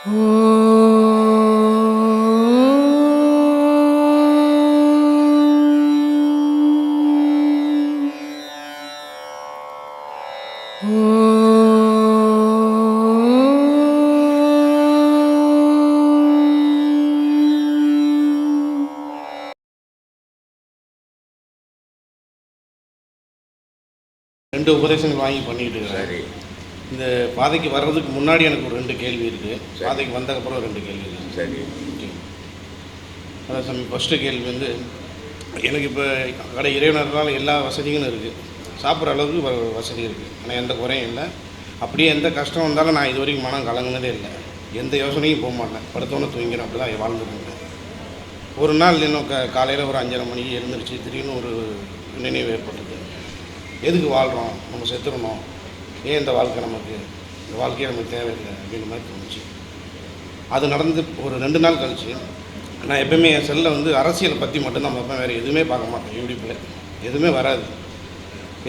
ரெண்டு உபதேசங்கள் வாங்கி பண்ணிக்கிட்டு இருக்கிறேன். சரி. இந்த பாதைக்கு வர்றதுக்கு முன்னாடி எனக்கு ஒரு 2 கேள்வி இருக்குது. பாதைக்கு வந்ததுக்கப்புறம் 2 கேள்வி இருக்குது. சரி. அதான் சாமி, ஃபஸ்ட்டு கேள்வி வந்து, எனக்கு இப்போ கடை இறைவனர்னால எல்லா வசதிகளும் இருக்குது, சாப்பிட்ற அளவுக்கு வசதி இருக்குது, ஆனால் எந்த குறையும் இல்லை. அப்படியே எந்த கஷ்டம் வந்தாலும் நான் இது வரைக்கும் மனம் கலங்கினதே இல்லை, எந்த யோசனையும் போக மாட்டேன், படுத்தோன்னு தூங்கிறேன், அப்படி தான் வாழ்ந்துருக்கேன். ஒரு நாள் இன்னும் காலையில் ஒரு 5:30 மணிக்கு எழுந்திரிச்சு திடீர்னு ஒரு நினைவு ஏற்பட்டது. எதுக்கு வாழ்கிறோம், நம்ம செத்துடணும், ஏன் இந்த வாழ்க்கை நமக்கு, இந்த வாழ்க்கையே நமக்கு தேவையில்லை அப்படின்ற மாதிரி தோணுச்சு. அது நடந்து ஒரு 2 நாள் கழிச்சு, நான் எப்போயுமே என் செல்லில் வந்து அரசியலை பற்றி மட்டும்தான் பார்ப்பேன், வேறு எதுவுமே பார்க்க மாட்டேன். யூடியூப்பில் எதுவுமே வராது.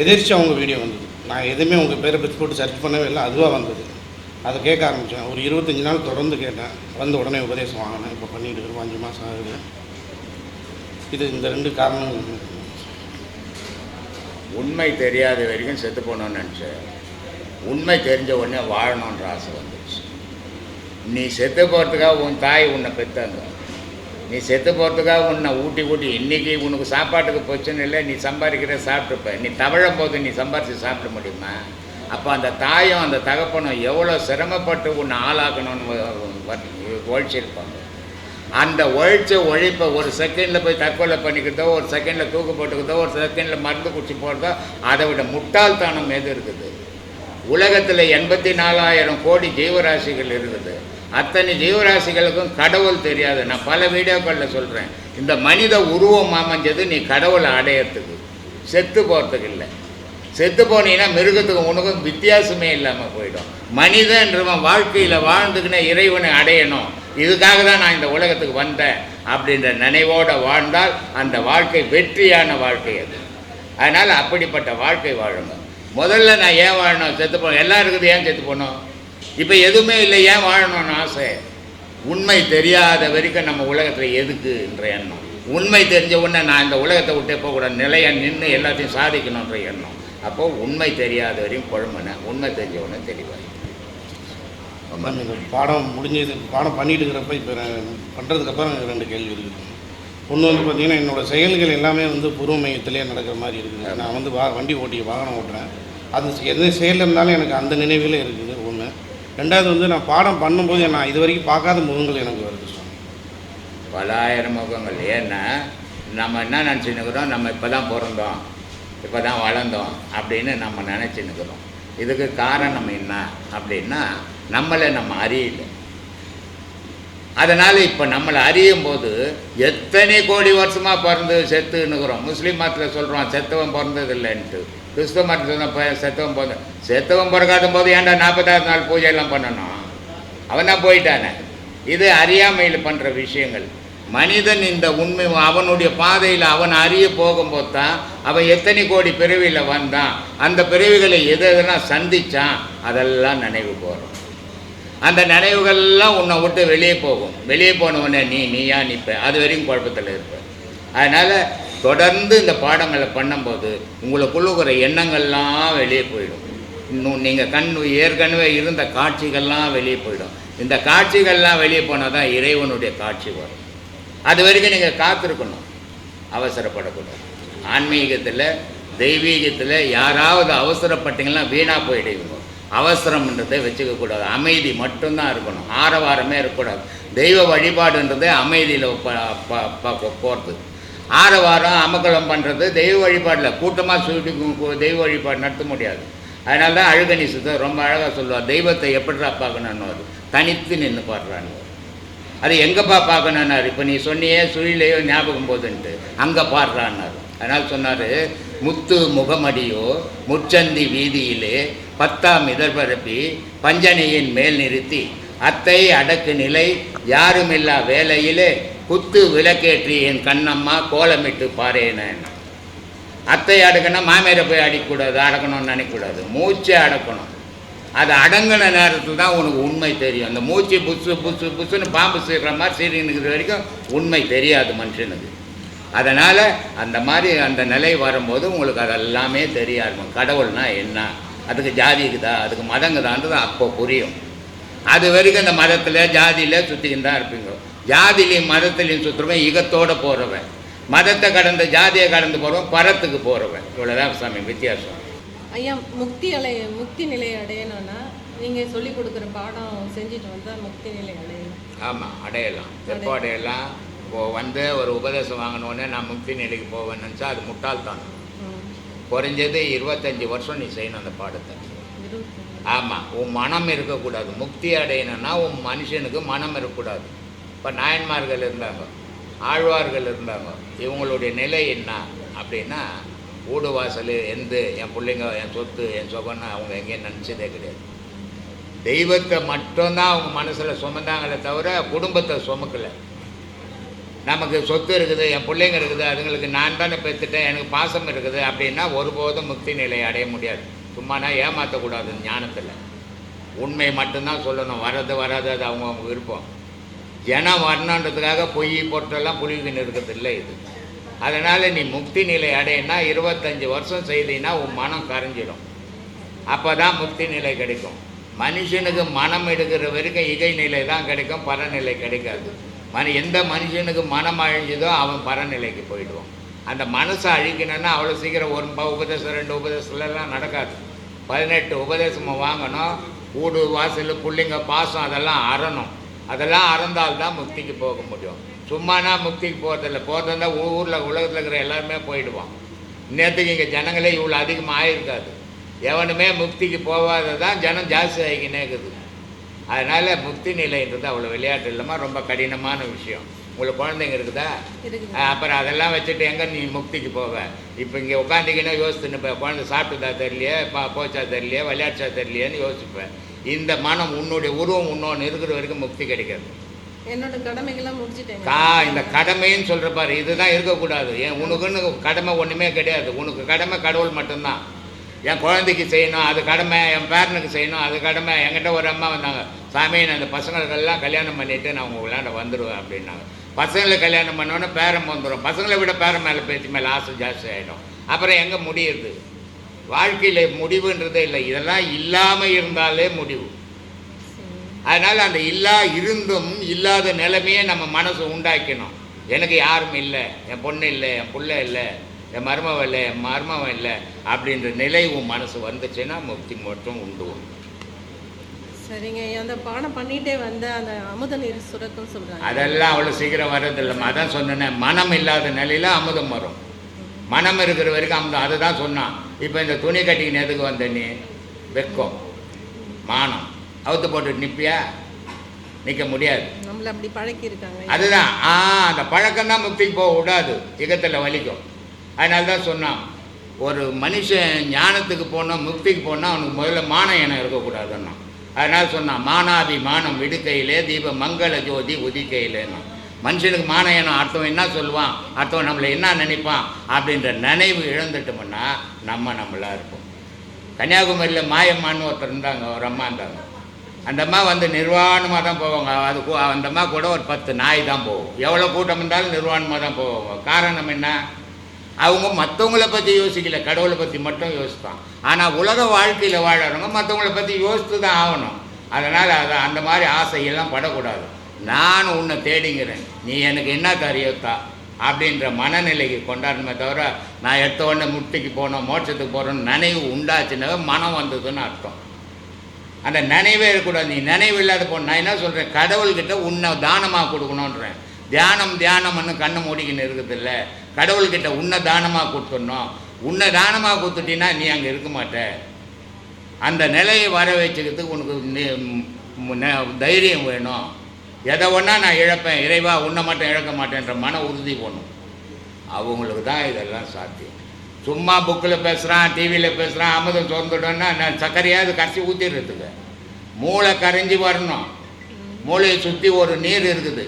எதிர்த்து அவங்க வீடியோ வந்தது, நான் எதுவுமே உங்கள் பேரை பற்றி போட்டு சர்ச் பண்ணவே இல்லை, அதுவாக வந்தது. அதை கேட்க ஆரம்பித்தேன். ஒரு 25 நாள் தொடர்ந்து கேட்டேன். வந்த உடனே உபதேசம் வாங்கினேன். இப்போ பண்ணிட்டு இருக்கிறோம், 5 மாதம் ஆகுது. இது இந்த 2 காரணம். உண்மை தெரியாத வரைக்கும் செத்து போகணும்னு நினச்சேன். உண்மை தெரிஞ்ச உடனே வாழணுன்ற ஆசை வந்துடுச்சு. நீ செத்து போகிறதுக்காக உன் தாய் உன்னை பெற்றாங்க, நீ செத்து போகிறதுக்காக உன்னை ஊட்டி இன்றைக்கி உனக்கு சாப்பாட்டுக்கு பிரச்சனை இல்லை, நீ சம்பாதிக்கிற சாப்பிட்டுப்ப. நீ தவழும் போது நீ சம்பாரித்து சாப்பிட முடியுமா? அப்போ அந்த தாயும் அந்த தகப்பனும் எவ்வளோ சிரமப்பட்டு உன்னை ஆளாக்கணும்னு உழைச்சிருப்பாங்க. அந்த உழைப்பை ஒரு செகண்டில் போய் தற்கொலை பண்ணிக்கிறதோ, ஒரு செகண்டில் தூக்கு போட்டுக்கிறதோ, ஒரு செகண்டில் மருந்து குடிச்சு போகிறதோ, அதை விட முட்டாள்தனம் எது இருக்குது? உலகத்தில் 84,000 கோடி ஜீவராசிகள் இருக்குது. அத்தனை ஜீவராசிகளுக்கும் கடவுள் தெரியாது. நான் பல வீடியோக்களில் சொல்கிறேன், இந்த மனித உருவம் அமைஞ்சது நீ கடவுளை அடையிறதுக்கு, செத்து போகிறதுக்கு இல்லை. செத்து போனீங்கன்னா மிருகத்துக்கு உனக்கும் வித்தியாசமே இல்லாமல் போயிடும். மனிதன்றவன் வாழ்க்கையில் வாழ்ந்துக்கினே இறைவனை அடையணும், இதுக்காக தான் நான் இந்த உலகத்துக்கு வந்தேன் அப்படின்ற நினைவோடு வாழ்ந்தால் அந்த வாழ்க்கை வெற்றியான வாழ்க்கை அது. அதனால் அப்படிப்பட்ட வாழ்க்கை வாழுங்க. முதல்ல நான் ஏன் வாழணும், செத்து போகணும், எல்லாம் இருக்குது, ஏன் செத்து போகணும்? இப்போ எதுவுமே இல்லை, ஏன் வாழணும்னு ஆசை? உண்மை தெரியாத வரைக்கும் நம்ம உலகத்தில் எதுக்குன்ற எண்ணம். உண்மை தெரிஞ்ச உடனே நான் இந்த உலகத்தை விட்டே போகக்கூடாது, நிலையாக நின்று எல்லாத்தையும் சாதிக்கணுன்ற எண்ணம். அப்போது உண்மை தெரியாத வரையும் குழம்புனேன், உண்மை தெரிஞ்ச உடனே தெளிவாய். பாடம் முடிஞ்சது, பாடம் பண்ணிட்டு இருக்கிறப்ப இப்போ பண்ணுறதுக்கப்புறம் 2 கேள்வி இருக்குது. ஒன்று வந்து பார்த்திங்கன்னா, என்னோடய செயல்கள் எல்லாமே வந்து பூர்வ மையத்திலே நடக்கிற மாதிரி இருக்குது. நான் வந்து வண்டி வாகனம் ஓட்டுறேன், அது எந்த செயலில் இருந்தாலும் எனக்கு அந்த நினைவுகளே இருக்குது. ஒன்று. 2வது வந்து நான் பாடம் பண்ணும்போது நான் இது வரைக்கும் பார்க்காத முகங்கள் எனக்கு வருது சாமி. பல ஆயிரம் முகங்கள். ஏன்னா நம்ம என்ன நினச்சின்னுக்கிறோம், நம்ம இப்போ தான் பிறந்தோம், இப்போ தான் வளர்ந்தோம் அப்படின்னு நம்ம நினச்சின்னுக்கிறோம். இதுக்கு காரணம் என்ன அப்படின்னா, நம்மளை நம்ம அறியலை. அதனால் இப்போ நம்மளை அறியும் போது எத்தனை கோடி வருஷமாக பிறந்து செத்துன்னுக்குறோம். முஸ்லீம் மதத்தில் சொல்கிறோம் செத்தவன் பிறந்தது இல்லைன்ட்டு. கிறிஸ்தவ மதத்தில் செத்தவன் பிறக்காத போது ஏன்டா 40வது நாள் பூஜையெல்லாம் பண்ணணும்? அவன் தான் போயிட்டானே. இது அறியாமையில் பண்ணுற விஷயங்கள். மனிதன் இந்த உண்மை அவனுடைய பாதையில் அவன் அறிய போகும்போது தான் அவன் எத்தனை கோடி பிறவியில் வந்தான், அந்த பிறவிகளை எதெல்லாம் சந்தித்தான், அதெல்லாம் நினைவு போகிறோம். அந்த நினைவுகள்லாம் உன்னை விட்டு வெளியே போகும். வெளியே போனவுடனே நீயா நிற்ப, அது வரைக்கும் குழப்பத்தில் இருப்ப. அதனால் தொடர்ந்து இந்த பாடங்களை பண்ணும்போது உங்களுக்குள்ளுக்கிற எண்ணங்கள்லாம் வெளியே போயிடும். இன்னும் நீங்கள் ஏற்கனவே இருந்த காட்சிகள்லாம் வெளியே போயிடும். இந்த காட்சிகள்லாம் வெளியே போனால் தான் இறைவனுடைய காட்சி வரும். அது வரைக்கும் நீங்கள் காத்திருக்கணும், அவசரப்படக்கூடாது. ஆன்மீகத்தில் தெய்வீகத்தில் யாராவது அவசரப்பட்டீங்கன்னா வீணாக போயிடுவீங்க. அவசரம்ன்றதை வச்சுக்கக்கூடாது, அமைதி மட்டும்தான் இருக்கணும், ஆரவாரமே இருக்கக்கூடாது. தெய்வ வழிபாடுன்றதே அமைதியில் போகிறது. ஆரவாரம் அமக்கலம் பண்ணுறது தெய்வ வழிபாடில் கூட்டமாக சொல்லிட்டு தெய்வ வழிபாடு நடத்த முடியாது. அதனால தான் அழுகணி சித்தர் ரொம்ப அழகாக சொல்லுவார், தெய்வத்தை எப்படிடா பார்க்கணுன்னு தனித்து நின்று பாடுறான்னு. அது எங்கேப்பா பார்க்கணுன்னாரு, இப்போ நீ சொன்னியே சுழிலையோ ஞாபகம் போதுன்ட்டு அங்கே பாடுறான்னாரு. அதனால் சொன்னார், முத்து முகமடியோ முச்சந்தி வீதியிலே 10ஆம் இதழ்பரப்பி பஞ்சனையின் மேல் நிறுத்தி அத்தை அடக்கு நிலை யாருமில்லா வேலையிலே குத்து விளக்கேற்றி என் கண்ணம்மா கோலமிட்டு பாரேனேன். அத்தை அடக்குன்னா மாமியாரை போய் அடிக்கக்கூடாது, அடக்கணும்னு நினைக்கக்கூடாது, மூச்சை அடக்கணும். அது அடங்கின நேரத்தில் தான் உனக்கு உண்மை தெரியும். அந்த மூச்சு புசு புசு புசுன்னு பாம்பு சீடுற மாதிரி சீரினுக்கிற வரைக்கும் உண்மை தெரியாது மனுஷனுக்கு. அதனால் அந்த மாதிரி அந்த நிலை வரும்போது உங்களுக்கு அதெல்லாமே தெரிய இருக்கும். கடவுள்னா என்ன, அதுக்கு ஜாதி இருக்குதா, அதுக்கு மதங்குதான்றது அப்போ புரியும். அது வரைக்கும் அந்த மதத்தில் ஜாதியில் சுற்றிக்கிட்டு தான் இருப்பீங்க. ஜாதிலையும் மதத்துலேயும் சுற்றுறவன் யுகத்தோடு போகிறவன், மதத்தை கடந்து ஜாதியை கடந்து போகிறவன் பரத்துக்கு போகிறவன். இவ்வளோதான் சாமி வித்தியாசம். ஐயா, முக்தி நிலை அடையணும்னா நீங்கள் சொல்லி கொடுக்குற பாடம் செஞ்சுட்டு வந்தால் முக்தி நிலை அடையணும். ஆமாம், அடையலாம். எப்போ அடையலாம்? இப்போது வந்து ஒரு உபதேசம் வாங்கினோடனே நான் முக்தி நிலைக்கு போவேன்னு நினச்சா அது முட்டாள்தான். குறைஞ்சது 25 வருஷம் நீ செய்யணும் அந்த பாடத்தை. ஆமாம், உன் மனம் இருக்கக்கூடாது. முக்தி அடையணும்னா உன் மனுஷனுக்கு மனம் இருக்கக்கூடாது. இப்போ நாயன்மார்கள் இருந்தாங்க, ஆழ்வார்கள் இருந்தாங்க. இவங்களுடைய நிலை என்ன அப்படின்னா, வீடு வாசல் எந்த என் பிள்ளைங்க என் சொத்து என் சொகன்னு அவங்க எங்கேயும் நினச்சதே கிடையாது. தெய்வத்தை மட்டும்தான் அவங்க மனசில் சுமந்தாங்களே தவிர குடும்பத்தை சுமக்கலை. நமக்கு சொத்து இருக்குது, என் பிள்ளைங்க இருக்குது, அதுங்களுக்கு நான் தானே பெற்றுட்டேன், எனக்கு பாசம் இருக்குது அப்படின்னா ஒருபோதும் முக்தி நிலையை அடைய முடியாது. சும்மானா ஏமாற்றக்கூடாது. ஞானத்தில் உண்மை மட்டும்தான் சொல்லணும். வர்றது வராது அது அவங்கவுங்க விருப்பம். ஜனம் வரணுன்றதுக்காக பொய் பொருட்டெல்லாம் புலிவின்னு இருக்கிறது இல்லை இது. அதனால் நீ முக்தி நிலை அடையினா 25 வருஷம் செய்தீங்கன்னா உன் மனம் கரைஞ்சிடும். அப்போ தான் முக்தி நிலை கிடைக்கும். மனுஷனுக்கு மனம் எடுக்கிற வரைக்கும் இகை நிலை தான் கிடைக்கும், பரநிலை கிடைக்காது. எந்த மனுஷனுக்கு மனம் அழிஞ்சதோ அவன் பரநிலைக்கு போயிடுவான். அந்த மனசை அழிக்கணும்னா அவ்வளோ சீக்கிரம் ஒரு உபதேசம் 2 உபதேசத்துலலாம் நடக்காது. 18 உபதேசமாக வாங்கணும். வீடு வாசல் பிள்ளைங்க பாசம் அதெல்லாம் அறணும். அதெல்லாம் அறந்தால்தான் முக்திக்கு போக முடியும். சும்மானா முக்திக்கு போகிறதில்ல ஊரில் உலகத்தில் இருக்கிற எல்லாருமே போயிடுவான். நேற்றுக்கு இங்கே ஜனங்களே இவ்வளோ அதிகமாக ஆகிருக்காது. எவனுமே முக்திக்கு போகாததான் ஜனம் ஜாஸ்தி ஆகிக்கினே இருக்குது. அதனால் முக்தி நிலைன்றது அவ்வளோ விளையாட்டு இல்லாமல் ரொம்ப கடினமான விஷயம். உங்களுக்கு குழந்தைங்க இருக்குதா? அப்புறம் அதெல்லாம் வச்சுட்டு எங்கே நீ முக்திக்கு போவ? இப்போ இங்கே உட்காந்திக்கினா யோசித்துன்னு இப்போ குழந்தை சாப்பிட்டுதா தெரியலையே, போச்சா தெரியலையே, விளையாட்சா தெரியலையேன்னு யோசிப்பேன். இந்த மனம் உன்னுடைய உருவம் இன்னொன்று இருக்கிற வரைக்கும் முக்தி கிடைக்காது. என்னோட கடமைகள்லாம் முடிச்சுட்டேன். இந்த கடமைன்னு சொல்கிற பாரு, இதுதான் இருக்கக்கூடாது. ஏன் உனக்குன்னு கடமை ஒன்றுமே கிடையாது. உனக்கு கடமை கடவுள் மட்டும்தான். என் குழந்தைக்கு செய்யணும் அது கடமை, என் பேரனுக்கு செய்யணும் அது கடமை. என்கிட்ட ஒரு அம்மா வந்தாங்க, சாமி நான் இந்த பசங்களுக்கெல்லாம் கல்யாணம் பண்ணிவிட்டு நான் உங்கள் விளையாட வந்துடுவேன் அப்படின்னாங்க. பசங்களை கல்யாணம் பண்ணோன்னே பேரம் வந்துடும். பசங்களை விட பேரம் மேலே பேச்சு மேலே ஆசை ஜாஸ்தி ஆகிடும். அப்புறம் எங்கே முடியுது? வாழ்க்கையில் முடிவுன்றதே இல்லை. இதெல்லாம் இல்லாமல் இருந்தாலே முடிவு. அதனால் அந்த இருந்தும் இல்லாத நிலைமையே நம்ம மனசு உண்டாக்கணும். எனக்கு யாரும் இல்லை, என் பொண்ணு இல்லை, என் பிள்ளை இல்லை, என் மருமவன் இல்லை, என் மருமவன் இல்லை அப்படின்ற நிலை உன் மனசு வந்துச்சுன்னா முக்தி மட்டும் உண்டு. சரிங்க. அந்த பாடம் பண்ணிகிட்டே வந்து அந்த அமுத நீர் சுரக்கும் சொல்கிறாங்க. அதெல்லாம் அவ்வளோ சீக்கிரம் வர்றதில்லை. அதான் சொன்னேன், மனம் இல்லாத நிலையில் அமுதம் வரும். மனம் இருக்கிற வரைக்கும் அமுதம். அதை தான் சொன்னான். இப்போ இந்த துணி கட்டிக்கின்னு எதுக்கு வந்த நீ? வெக்கம், மானம் அவுத்து போட்டு நிற்பியா? நிற்க முடியாது. நம்மளை அப்படி பழக்கி இருக்காங்க. அதுதான் அந்த பழக்கம்தான் முக்திக்கு போக விடாது, யுகத்தில் வலிக்கும். அதனால தான் சொன்னான், ஒரு மனுஷன் ஞானத்துக்கு போனோம் முக்திக்கு போனால் அவனுக்கு முதல்ல மான எண்ணம் இருக்கக்கூடாதுன்னா. அதனால் சொன்னான், மானாபிமானம் விடுக்கையிலே தீப மங்கள ஜோதி உதிக்கையிலேன்னா. மனுஷனுக்கு மான எண்ணம் அர்த்தம் என்ன சொல்லுவான், அர்த்தம் நம்மளை என்ன நினைப்பான் அப்படின்ற நினைவு இழந்துட்டோம்னா நம்மளாக இருப்போம். கன்னியாகுமரியில் மாயம்மான்னு ஒருத்தர் இருந்தாங்க, ஒரு அம்மா இருந்தாங்க. அந்த அம்மா வந்து நிர்வாணமாக தான் போவாங்க. அந்த அம்மா கூட ஒரு 10 நாய் தான் போகும். எவ்வளோ கூட்டம் இருந்தாலும் நிர்வாணமாக தான் போவாங்க. காரணம் என்ன? அவங்க மற்றவங்கள பற்றி யோசிக்கல, கடவுளை பற்றி மட்டும் யோசிப்பான். ஆனால் உலக வாழ்க்கையில் வாழறவங்க மற்றவங்கள பற்றி யோசித்து தான் ஆகணும். அதனால் அந்த மாதிரி ஆசையெல்லாம் படக்கூடாது. நான் உன்னை தேடிங்கிறேன், நீ எனக்கு என்ன தரியத்தா அப்படின்ற மனநிலைக்கு கொண்டாடணுமே தவிர நான் எடுத்த உடனே முக்திக்கு போனோம் மோட்சத்துக்கு போகிறோன்னு நினைவு உண்டாச்சுனாவே மனம் வந்ததுன்னு அர்த்தம். அந்த நினைவே இருக்கக்கூடாது. நீ நினைவு இல்லாத போன நான் என்ன சொல்கிறேன், கடவுள்கிட்ட உன்னை தானமாக கொடுக்கணுன்றேன். தியானம்னு கண்ணை மூடிக்கின்னு இருக்குதில்ல, கடவுள்கிட்ட உன்னை தானமாக கொடுத்துடணும். உன்னை தானமாக கொடுத்துட்டீங்கன்னா நீ அங்கே இருக்க மாட்ட. அந்த நிலையை வர வச்சுக்கிறதுக்கு உனக்கு தைரியம் வேணும். எதை ஒன்றா நான் இழப்பேன், இறைவா உன்னை மட்டும் இழக்க மாட்டேன்ற மன உறுதி போகணும். அவங்களுக்கு தான் இதெல்லாம் சாத்தியம். சும்மா புக்கில் பேசுகிறான், டிவியில் பேசுகிறான், அமுதம் திறந்துட்டோன்னா நான் சர்க்கரையாவது கரைச்சி ஊற்றிடுறதுக்கு. மூளை கரைஞ்சி வரணும். மூளையை சுற்றி ஒரு நீர் இருக்குது,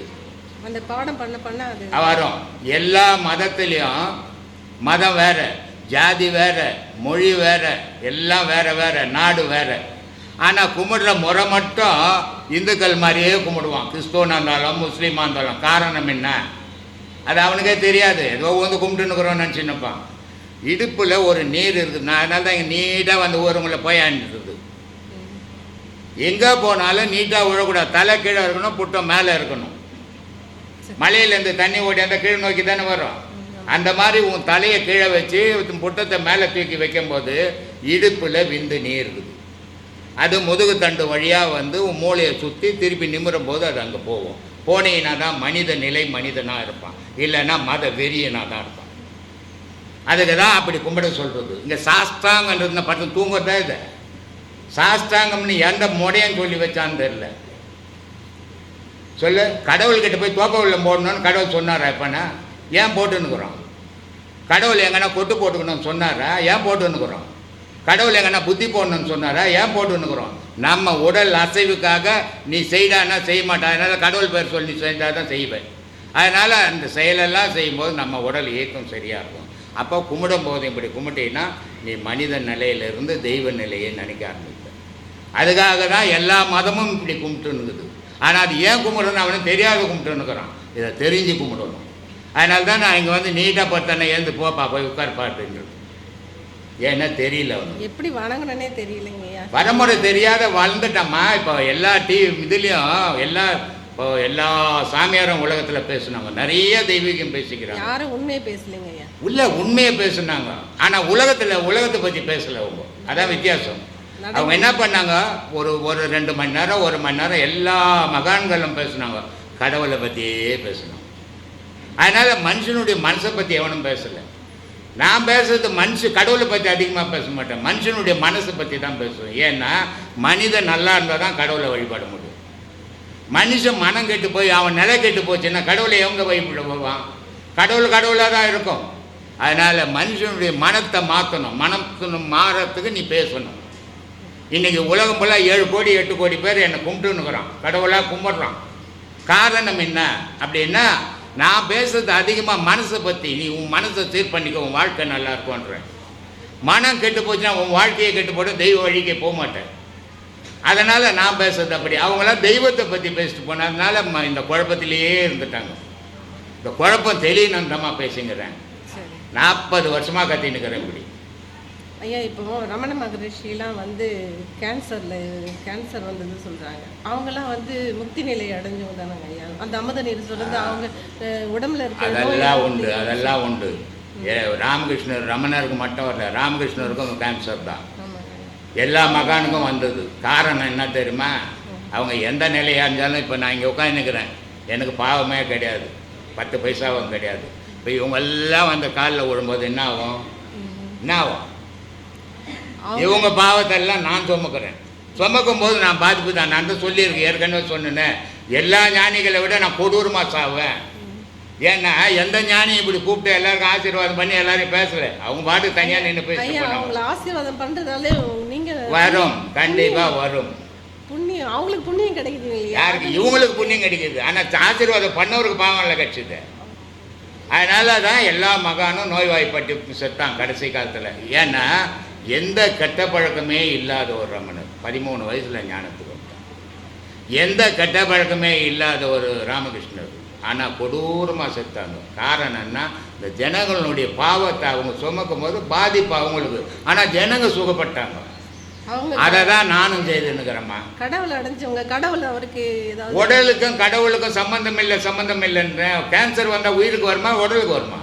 அந்த பாடம் பண்ண அது வரும். எல்லா மதத்துலேயும் மதம் வேறு, ஜாதி வேறு, மொழி வேறு, எல்லாம் வேறு வேறு, நாடு வேறு. ஆனால் கும்பிடுற முறை மட்டும் இந்துக்கள் மாதிரியே கும்பிடுவான், கிறிஸ்துவனாக இருந்தாலும் முஸ்லீமாக இருந்தாலும். காரணம் என்ன? அது அவனுக்கே தெரியாது, ஏதோ வந்து கும்பிட்டுன்னுக்குறோன்னு நினச்சின்னப்பான். இடுப்பில் ஒரு நீர் இருக்குது, நான் அதனால தான் இங்கே நீட்டாக வந்து ஊருங்களை போய் ஆண்டுருது. எங்கே போனாலும் நீட்டாக விழக்கூடாது, தலை கீழே இருக்கணும், புட்டம் மேலே இருக்கணும். மலையிலேருந்து தண்ணி ஓடி அந்த கீழே நோக்கி தானே வரும். அந்த மாதிரி உன் தலையை கீழே வச்சு புட்டத்தை மேலே தூக்கி வைக்கும்போது இடுப்பில் விந்து நீர் இருக்குது. அது முதுகு தண்டு வழியாக வந்து உன் மூளையை சுற்றி திருப்பி நிமிரும் போது அது அங்கே போகும். போனீங்கன்னா தான் மனித நிலை மனிதனாக இருப்பான், இல்லைன்னா மத வெறியனாக தான் இருப்பான். அதுக்கு தான் அப்படி கும்பிட சொல்கிறது. இங்கே சாஸ்தாங்கன்றது பட்டம் தூங்குறதா இதை சாஸ்தாங்கம்னு எந்த முடையன்னு சொல்லி வச்சான்னு தெரியல. சொல்லு, கடவுள்கிட்ட போய் தோப்பவில் போடணும்னு கடவுள் சொன்னாரா? எப்போனா ஏன் போட்டுன்னுக்குறோம்? கடவுள் எங்கன்னா கொட்டு போட்டுக்கணும்னு சொன்னாரா? ஏன் போட்டுன்னுக்குறோம்? கடவுள் எங்கன்னா புத்தி போடணும்னு சொன்னாரா? ஏன் போட்டுன்னுக்குறோம்? நம்ம உடல் அசைவுக்காக நீ செய்டானா செய்ய மாட்டா, அதனால் கடவுள் பேர் சொல்லி செஞ்சால் தான் செய்வேன். அதனால் அந்த செயலெல்லாம் செய்யும்போது நம்ம உடல் இயக்கம் சரியாக இருக்கும். அப்போ கும்பிடும் போது இப்படி கும்பிட்டீங்கன்னா நீ மனித நிலையிலிருந்து தெய்வ நிலையை நினைக்க ஆரம்பிப்ப. அதுக்காக தான் எல்லா மதமும் இப்படி கும்பிட்டுன்னுக்குது. ஆனால் அது ஏன் கும்பிடணும் அவனுக்கு தெரியாத கும்பிட்டுன்னுக்குறான். இதை தெரிஞ்சு கும்பிடணும். அதனால தான் நான் இங்கே வந்து நீட்டாக பத்தனை எழுந்து போப்பா போய் உட்கார்ப்பாட்டுன்றது. ஏன்னா தெரியல, அவனுக்கு எப்படி வணங்கணுன்னே தெரியலைங்கய்யா. வரமுறை தெரியாத வளர்ந்துட்டம்மா. இப்போ எல்லா இதுலேயும் எல்லா சாமியாரும் உலகத்தில் பேசுனாங்க, நிறைய தெய்வீகம் பேசிக்கிறாங்க. யாரும் உண்மையை பேசலைங்கய்யா. உண்மையை பேசுனாங்க, ஆனால் உலகத்தை பற்றி பேசலை அவங்க. அதான் வித்தியாசம். அவங்க என்ன பண்ணாங்க, ஒரு 2 மணி நேரம் 1 மணி நேரம் எல்லா மகான்களும் பேசுனாங்க, கடவுளை பற்றியே பேசினாங்க. அதனால் மனுஷனுடைய மனசை பற்றி எவனும் பேசலை. நான் பேசுறது கடவுளை பற்றி அதிகமாக பேச மாட்டேன், மனுஷனுடைய மனசை பற்றி தான் பேசுவேன். ஏன்னா மனிதன் நல்லா இருந்தால் தான் கடவுளை வழிபட முடியும். மனுஷன் மனம் கெட்டு போய் அவன் நிலை கெட்டு போச்சுன்னா கடவுளை எவங்க வழிபட போவான்? கடவுளாக தான் இருக்கும். அதனால் மனுஷனுடைய மனத்தை மாற்றணும், மனத்தை மாறத்துக்கு நீ பேசணும். இன்றைக்கி உலகம் போல் 7 கோடி 8 கோடி பேர் என்னை கும்பிட்டுன்னுக்குறான், கடவுளாக கும்பிட்றான். காரணம் என்ன அப்படின்னா, நான் பேசுறது அதிகமாக மனசை பற்றி. நீ உன் மனசை சீர் பண்ணிக்க, உன் வாழ்க்கை நல்லா இருக்கும்ன்றேன். மனம் கெட்டு போச்சுன்னா உன் வாழ்க்கையை கெட்டு போட்டு தெய்வ வழிக்கே போக மாட்டேன். அதனால் நான் பேசுறது அப்படி. அவங்களாம் தெய்வத்தை பற்றி பேசிட்டு போனதுனால இந்த குழப்பத்திலேயே இருந்துட்டாங்க. இந்த குழப்பம் தெளியணுன்றமாக பேசிங்கிறேன். 40 வருஷமாக கத்தின்னுக்கிறேன் இப்படி. ஐயா, இப்போ ரமண மகரிஷிலாம் வந்து கேன்சர் வந்தது சொல்கிறாங்க. அவங்களாம் வந்து முக்தி நிலை அடைஞ்சவங்க தானங்க ஐயா. அந்த அமுத நீர் சொல்கிறது அவங்க உடம்புல இருக்க அதெல்லாம் உண்டு. ராமகிருஷ்ணர் ரமணருக்கு மட்டும் வரல, ராமகிருஷ்ணருக்கும் கேன்சர் தான். எல்லா மகானுக்கும் வந்தது. காரணம் என்ன தெரியுமா? அவங்க எந்த நிலையாக இருந்தாலும், இப்போ நான் இங்கே உட்காந்துக்கிறேன், எனக்கு பாவமே கிடையாது, 10 பைசாவும் கிடையாது. இப்போ இவங்கெல்லாம் வந்து காலில் விழும்போது என்ன ஆகும்? இவங்க பாவத்தெல்லாம் நான் சுமக்கிறேன். சுமக்கும் போது நான் பாதிப்பு தான். நான் தான் சொல்லியிருக்கேன், ஏற்கனவே சொன்னேன், எல்லா ஞானிகளை விட நான் கொடூரமாக சாவேன். ஏன்னா எந்த ஞானி இப்படி கூப்பிட்டு எல்லாருக்கும் ஆசீர்வாதம் பண்ணி எல்லாரையும் பேசல, அவங்க பாட்டுக்கு தனியாக நின்று பேசி ஆசீர்வாதம் பண்ணுறதாலே நீங்கள் வரும், கண்டிப்பாக வரும் புண்ணியம். அவங்களுக்கு புண்ணியம் கிடைக்குது. யாருக்கு? இவங்களுக்கு புண்ணியம் கிடைக்குது. ஆனால் ஆசீர்வாதம் பண்ணவருக்கு பாவம் இல்லை கிடைச்சிது. அதனால தான் எல்லா மகானும் நோய்வாய்ப்பட்டு செத்தான் கடைசி காலத்தில். ஏன்னா எந்த கெட்ட பழக்கமே இல்லாத ஒரு ரமணர் 13 வயசில் ஞானத்துக்கு வந்தார். எந்த கெட்ட பழக்கமே இல்லாத ஒரு ராமகிருஷ்ணர், ஆனால் கொடூரமாக செத்தாங்க. காரணம் என்ன? இந்த ஜனங்களுடைய பாவத்தை அவங்க சுமக்கும் போது பாதிப்பு அவங்களுக்கு, ஆனால் ஜனங்க சுகப்பட்டாங்க. அதை தான் நானும் செய்துன்னுக்கிறேம்மா. கடவுள் அடைஞ்சவங்க, கடவுள் அவருக்கு ஏதாவது உடலுக்கும் கடவுளுக்கும் சம்பந்தம் இல்லைன்ற. கேன்சர் வந்தால் உயிருக்கு வருமா, உடலுக்கு வருமா?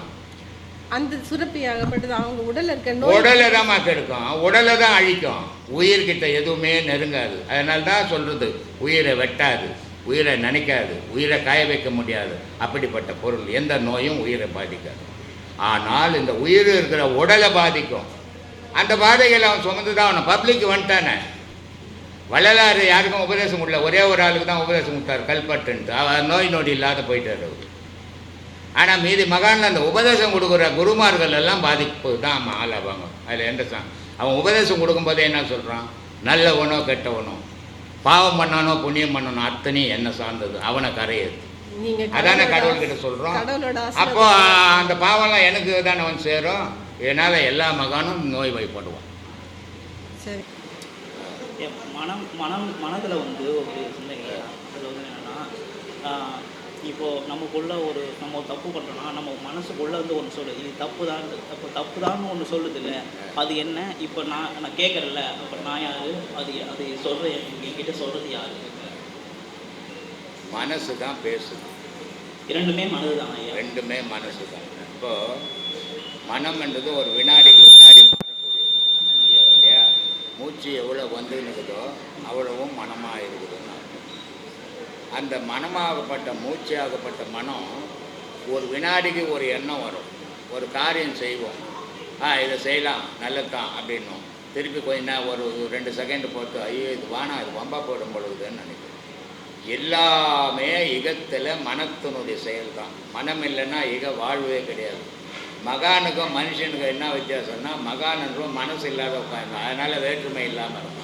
அந்த சுரப்பி ஆகப்பட்டது அவங்க உடலில் இருக்க உடலை தான் கெடுக்கும், உடலை தான் அழிக்கும், உயிர்கிட்ட எதுவுமே நெருங்காது. அதனால தான் சொல்கிறது, உயிரை வெட்டாது, உயிரை நினைக்காது, உயிரை காய வைக்க முடியாது. அப்படிப்பட்ட பொருள் எந்த நோயும் உயிரை பாதிக்காது. ஆனால் இந்த உயிர் இருக்கிற உடலை பாதிக்கும். அந்த பாதைகளை அவன் சுமந்து தான் அவனை பப்ளிக் வந்துட்டானே. வள்ளலாறு யாருக்கும் உபதேசம் கொடுல, ஒரே ஒரு ஆளுக்கு தான் உபதேசம் கொடுத்தார், கல்பட்டுன்ட்டு. அவர் நோய் நொடி இல்லாத போயிட்டார் அவர். ஆனால் மீதி மகானில் அந்த உபதேசம் கொடுக்குற குருமார்கள் எல்லாம் பாதிப்பு தான் ஆளாவாங்க. அதில் எந்த அவன் உபதேசம் கொடுக்கும்போதே என்ன சொல்கிறான்? நல்லவனோ கெட்டவனோ, பாவம் பண்ணானோ புண்ணியம் பண்ணணும், அத்தனையும் என்ன சார்ந்தது, அவனை கரையது. அதானே கடவுள்கிட்ட சொல்கிறோம். அப்போ அந்த பாவம்லாம் எனக்கு தானே அவன் சேரும். இதனால் எல்லா மகானும் நோய் வாய்ப்படுவான். சரி. என் மனதில் வந்து ஒரு சிந்தனை. அதில் வந்து என்னென்னா, இப்போது நமக்குள்ள நம்ம ஒரு தப்பு பண்ணுறோன்னா நம்ம மனசுக்குள்ளே வந்து ஒன்று சொல்லுது, இது தப்பு தான் ஒன்று சொல்லுது இல்லை, அது என்ன? இப்போ நான் கேட்குறேன்ல, அப்போ நான் யார்? அது சொல்கிற என்கிட்ட சொல்கிறது யார்? மனசு தான் பேசுது. இரண்டுமே மனது தான் ஐயா. ரெண்டுமே மனசு தான். இப்போது மனம் என்றது ஒரு வினாடிக்கு வினாடி மாறக்கூடியது இல்லையா? மூச்சு எவ்வளோ வந்துன்னுக்குதோ அவ்வளவும் மனமாக இருக்குதுன்னு அந்த மனமாகப்பட்ட மூச்சாகப்பட்ட மனம் ஒரு வினாடிக்கு ஒரு எண்ணம் வரும், ஒரு காரியம் செய்வோம், இதை செய்யலாம் நல்லதுதான் அப்படின்னும், திருப்பி கொஞ்ச நேரம் ஒரு 2 செகண்டு போட்டு ஐயோ இது வானா இது வம்பா போடும் பொழுதுன்னு நினைக்கிறேன். எல்லாமே இகத்தில் மனத்தினுடைய செயல் தான். மனம் இல்லைன்னா இக வாழ்வே கிடையாது. மகானுக்கும் மனுஷனுக்கும் என்ன வித்தியாசம்னா, மகானுக்கும் மனசு இல்லாத உட்காந்து அதனால் வேற்றுமை இல்லாமல் இருக்கும்.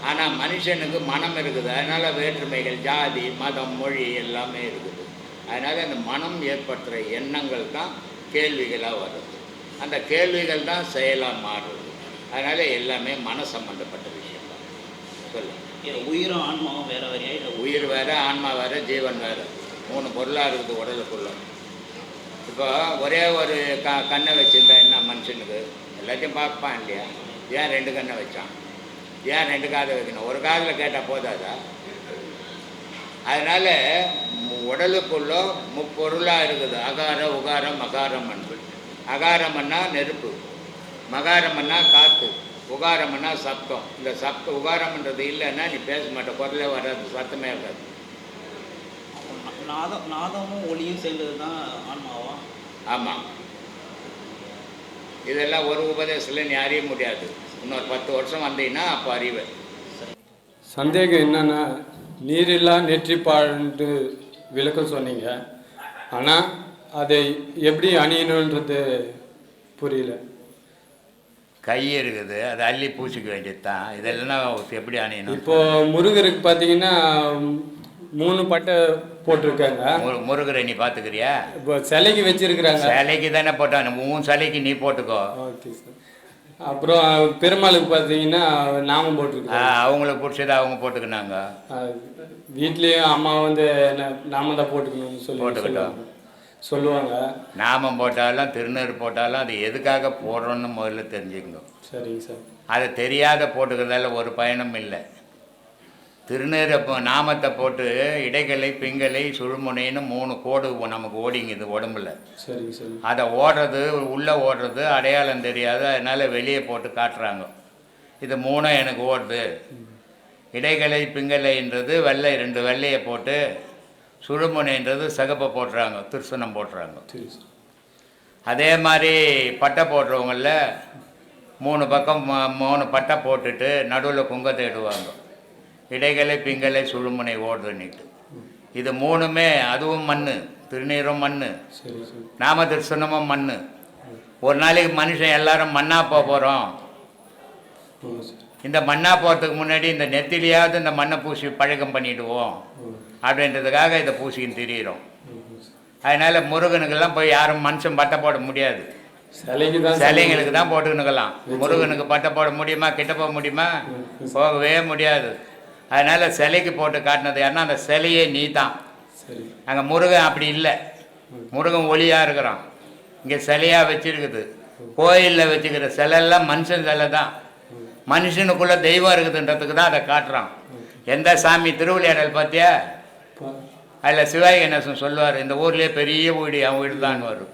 ஆனால் மனுஷனுக்கு மனம் இருக்குது, அதனால் வேற்றுமைகள் ஜாதி மதம் மொழி எல்லாமே இருக்குது. அதனால் அந்த மனம் ஏற்படுத்துகிற எண்ணங்கள் தான் கேள்விகளாக வருது, அந்த கேள்விகள் தான் செயலாக மாறுது. அதனால் எல்லாமே மன சம்பந்தப்பட்ட விஷயம் தான். சொல்லுங்கள். உயிரும் ஆன்மாவும் வேறு வேறையா? இல்லை உயிர் வேறு, ஆன்மா வேறு, ஜீவன் வேறு, 3 பொருளாக இருக்குது உடலுக்குள்ள. இப்போ ஒரே ஒரு கண்ணை வச்சுருந்தா என்ன மனுஷனுக்கு? எல்லாத்தையும் பார்ப்பான் இல்லையா? ஏன் 2 கண்ணை வச்சான்? ஏன் 2 காதை வைக்கணும்? ஒரு காதில் கேட்டால் போதாதா? அதனால் உடலுக்குள்ளே முப்பொருளாக இருக்குது, அகார உகாரம் மகாரம் என்று. அகாரம்னா நெருப்பு, மகாரம்னா காற்று, உகாரம்னா சப்தம். இந்த உகாரம்ன்றது இல்லைன்னா நீ பேச மாட்டேன், குரலே வராது, சத்தமே வராது. நாதமும் ஒளியும் சேர்ந்தது தான் ஆன்மாவா? ஆமாம். இதெல்லாம் ஒரு உபதேசத்தில் நீ அறிய முடியாது. இன்னொரு 10 வருஷம் வந்தீங்கன்னா அப்போ அறிவேன். சந்தேகம் என்னென்னா, நீரில்லா நெற்றிப்பாழ்ந்து விளக்கம் சொன்னீங்க, ஆனால் அதை எப்படி அணியணுன்றது புரியல. கை இருக்குது, அதை அள்ளி பூசிக்க வேண்டியது தான். இதெல்லாம் எப்படி அணியணும்? இப்போது முருகருக்கு பார்த்தீங்கன்னா 3 பட்டை போட்டிருக்காங்க. முருகரை நீ பார்த்துக்கிறியா? இப்போ சிலைக்கு வச்சிருக்கிறாங்க. சிலைக்கு தானே போட்டான், உன் சிலைக்கு நீ போட்டுக்கோ. Okay sir. அப்புறம் பெருமாளுக்கு பார்த்தீங்கன்னா நாமம் போட்டிருக்காங்க. அவங்களுக்கு பிடிச்சதை அவங்க போட்டுக்கினாங்க. வீட்லேயும் அம்மா வந்து நாமம் தான் போட்டுக்கணும்னு போட்டுக்கிட்டோம் சொல்லுவாங்க. நாமம் போட்டாலும் திருநீர் போட்டாலும் அது எதுக்காக போடுறோன்னு முதல்ல தெரிஞ்சுக்கணும். சரிங்க சார். அதை தெரியாத போட்டுக்கிறதால ஒரு பயனும் இல்லை. திருநீரை நாமத்தை போட்டு இடைகளை பிங்களை சுழுமுனைன்னு 3 கோடு நமக்கு ஓடிங்குது உடம்புல. சரிங்க சார். அதை ஓடுறது உள்ளே ஓடுறது அடையாளம் தெரியாது, அதனால் வெளியே போட்டு காட்டுறாங்க. இது 3 எனக்கு ஓடுது. இடைகளை பிங்கலைன்றது வெள்ளை 2 வெள்ளையை போட்டு, சுழுமுனைன்றது சிகப்பை போட்டுறாங்க, திருசனம் போட்டுறாங்க. அதே மாதிரி பட்டை போடுறவங்கள 3 பக்கம் 3 பட்டை போட்டுட்டு நடுவில் குங்கத்தை இடுவாங்க. இடைகளை பிங்களை சுழுமுனை ஓடுதுன்னுட்டு. இது 3மே அதுவும் மண், திருநீரும் மண், நாம திருசனமும் மண். ஒரு நாளைக்கு மனுஷன் எல்லாரும் மண்ணா போகிறோம். இந்த மண்ணா போகிறதுக்கு முன்னாடி இந்த நெத்திலியாவது இந்த மண்ணை பூசி பழக்கம் பண்ணிவிடுவோம் அப்படின்றதுக்காக இதை பூசிக்கின்னு திரியிறோம். அதனால் முருகனுக்கெல்லாம் போய் யாரும் மனுஷன் பட்டை போட முடியாது, சிலைங்களுக்கு தான் போட்டுக்கணுக்கலாம். முருகனுக்கு பட்டை போட முடியுமா? கிட்ட போக முடியுமா? போகவே முடியாது. அதனால் சிலைக்கு போட்டு காட்டினது யாருன்னா அந்த சிலையே நீ தான். அங்கே முருகன் அப்படி இல்லை, முருகன் ஒளியாக இருக்கிறான், இங்கே சிலையாக வச்சுருக்குது. கோயிலில் வச்சுக்கிற சிலையெல்லாம் மனுஷன் சிலை தான், மனுஷனுக்குள்ளே தெய்வம் இருக்குதுன்றதுக்கு தான் அதை காட்டுறான். எந்த சாமி திருவிளையாடல் பார்த்தியா? அதில் சிவாஜி கணேசன் சொல்லுவார், இந்த ஊர்லேயே பெரிய வீடு அவன் வீடு தான் வரும்.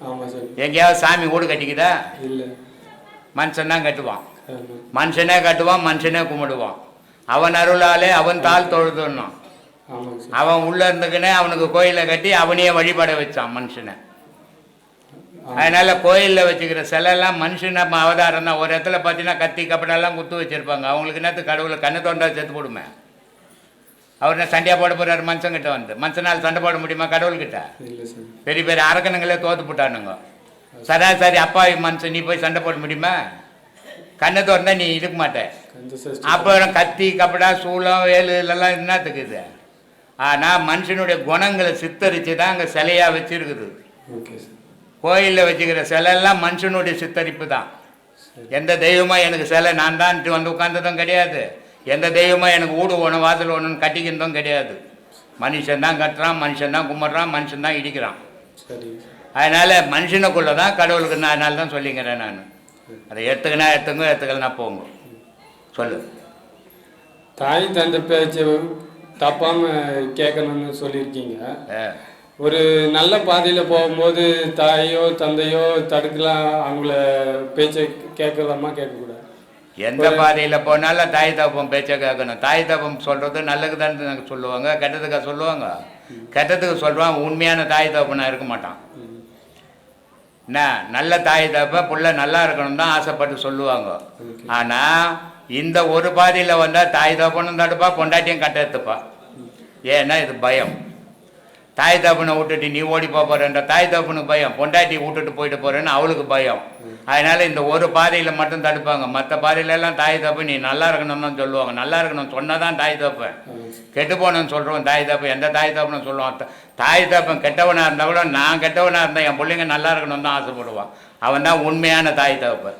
எங்கேயாவது சாமி வீடு கட்டிக்குதா? மனுஷன் தான் கட்டுவான், மனுஷனே கட்டுவான், மனுஷனே கும்பிடுவான். அவன் அருளாலே அவன் தாள் தொழுதுன்னான். அவன் உள்ளே இருந்துக்குன்னே அவனுக்கு கோயிலை கட்டி அவனையே வழிபட வச்சான் மனுஷனை. அதனால் கோயிலில் வச்சுக்கிற சிலையெல்லாம் மனுஷனை அவதாரம் தான். ஒரு இடத்துல பார்த்தீங்கன்னா கத்தி கப்படெல்லாம் குத்து வச்சுருப்பாங்க. அவங்களுக்கு என்னத்து கடவுளை கண்ணை தோண்டா செத்து போடுமே. அவர் சண்டையாக போட போகிறார் மனுஷங்கிட்ட வந்து. மனுஷனால் சண்டை போட முடியுமா கடவுள்கிட்ட? பெரிய பெரிய அரக்கணுங்களே தோற்று போட்டானுங்க. சராசரி அப்பாவி மனுஷன் நீ போய் சண்டை போட முடியுமா? கண்ணை திறந்தா நீ இருக்க மாட்டேன். அப்புறம் கத்தி கப்படா சூளம் வேலு இதெல்லாம் என்னத்துக்கு இது? ஆனால் மனுஷனுடைய குணங்களை சித்தரித்து தான் அங்கே சிலையாக வச்சுருக்குது. கோயிலில் வச்சுக்கிற சிலையெல்லாம் மனுஷனுடைய சித்தரிப்பு தான். எந்த தெய்வமாக எனக்கு சிலை நான் தான் வந்து உட்கார்ந்ததும் கிடையாது, எந்த தெய்வமும் எனக்கு வீடு ஒன்று வாசல் ஒன்றுன்னு கட்டிக்கிறதும் கிடையாது. மனுஷன் தான் கட்டுறான், மனுஷன் தான் கும்பிட்றான், மனுஷன் தான் இடிக்கிறான். சரி. அதனால் மனுஷனுக்குள்ளே தான் கடவுளுக்கு நான் அதனால தான் சொல்லிக்கிறேன். நான் அதை எடுத்துக்கினா எடுத்துங்க, எடுத்துக்கலனா போங்க. சொல்லு. தாய் தந்தை பேச்சை தப்பாமல் கேட்கணும்னு சொல்லியிருக்கீங்க. ஒரு நல்ல பாதையில் போகும்போது தாயோ தந்தையோ தடுக்கலாம், அவங்கள பேச்சை கேட்கலாமா கேட்கக்கூடாது? எந்த பாதையில் போனாலும் தாய் தப்பம் பேச்சை கேட்கணும். தாய் தப்பம் சொல்கிறது நல்லதுக்கு தான் சொல்லுவாங்க, கெட்டதுக்காக சொல்லுவாங்க. கெட்டதுக்கு சொல்லுவான், உண்மையான தாய் தப்பனா இருக்க மாட்டான். என்ன நல்ல தாய் தப்ப புள்ள நல்லா இருக்கணும் தான் ஆசைப்பட்டு சொல்லுவாங்க. ஆனால் இந்த ஒரு பாதையில் வந்தால் தாய் தப்பனும் தடுப்பா, பொண்டாட்டியும் கட்ட எடுத்துப்பா. ஏன்னா இது பயம். தாய் தப்புனை விட்டுட்டு நீ ஓடி போகிறன்ற தாய் தப்புனுக்கு பயம், பொண்டாட்டி விட்டுட்டு போயிட்டு போகிறேன்னு அவளுக்கு பயம். அதனால் இந்த ஒரு பாதையில் மட்டும் தடுப்பாங்க. மற்ற பாதையிலெல்லாம் தாய் தப்பு நீ நல்லா இருக்கணும்னு தான் சொல்லுவாங்க. நல்லா இருக்கணும் சொன்னால் தான் தாய் தப்பேன். கெட்டு போனேன்னு சொல்கிறோம் தாய் தப்பு. எந்த தாய் தப்புன்னு சொல்லுவான். தாய் தப்பன் கெட்டவனாக இருந்தால் கூட நான் கெட்டவனாக இருந்தேன் என் பிள்ளைங்க நல்லா இருக்கணும்னு தான் ஆசைப்படுவான். அவன் தான் உண்மையான தாய் தப்பன்.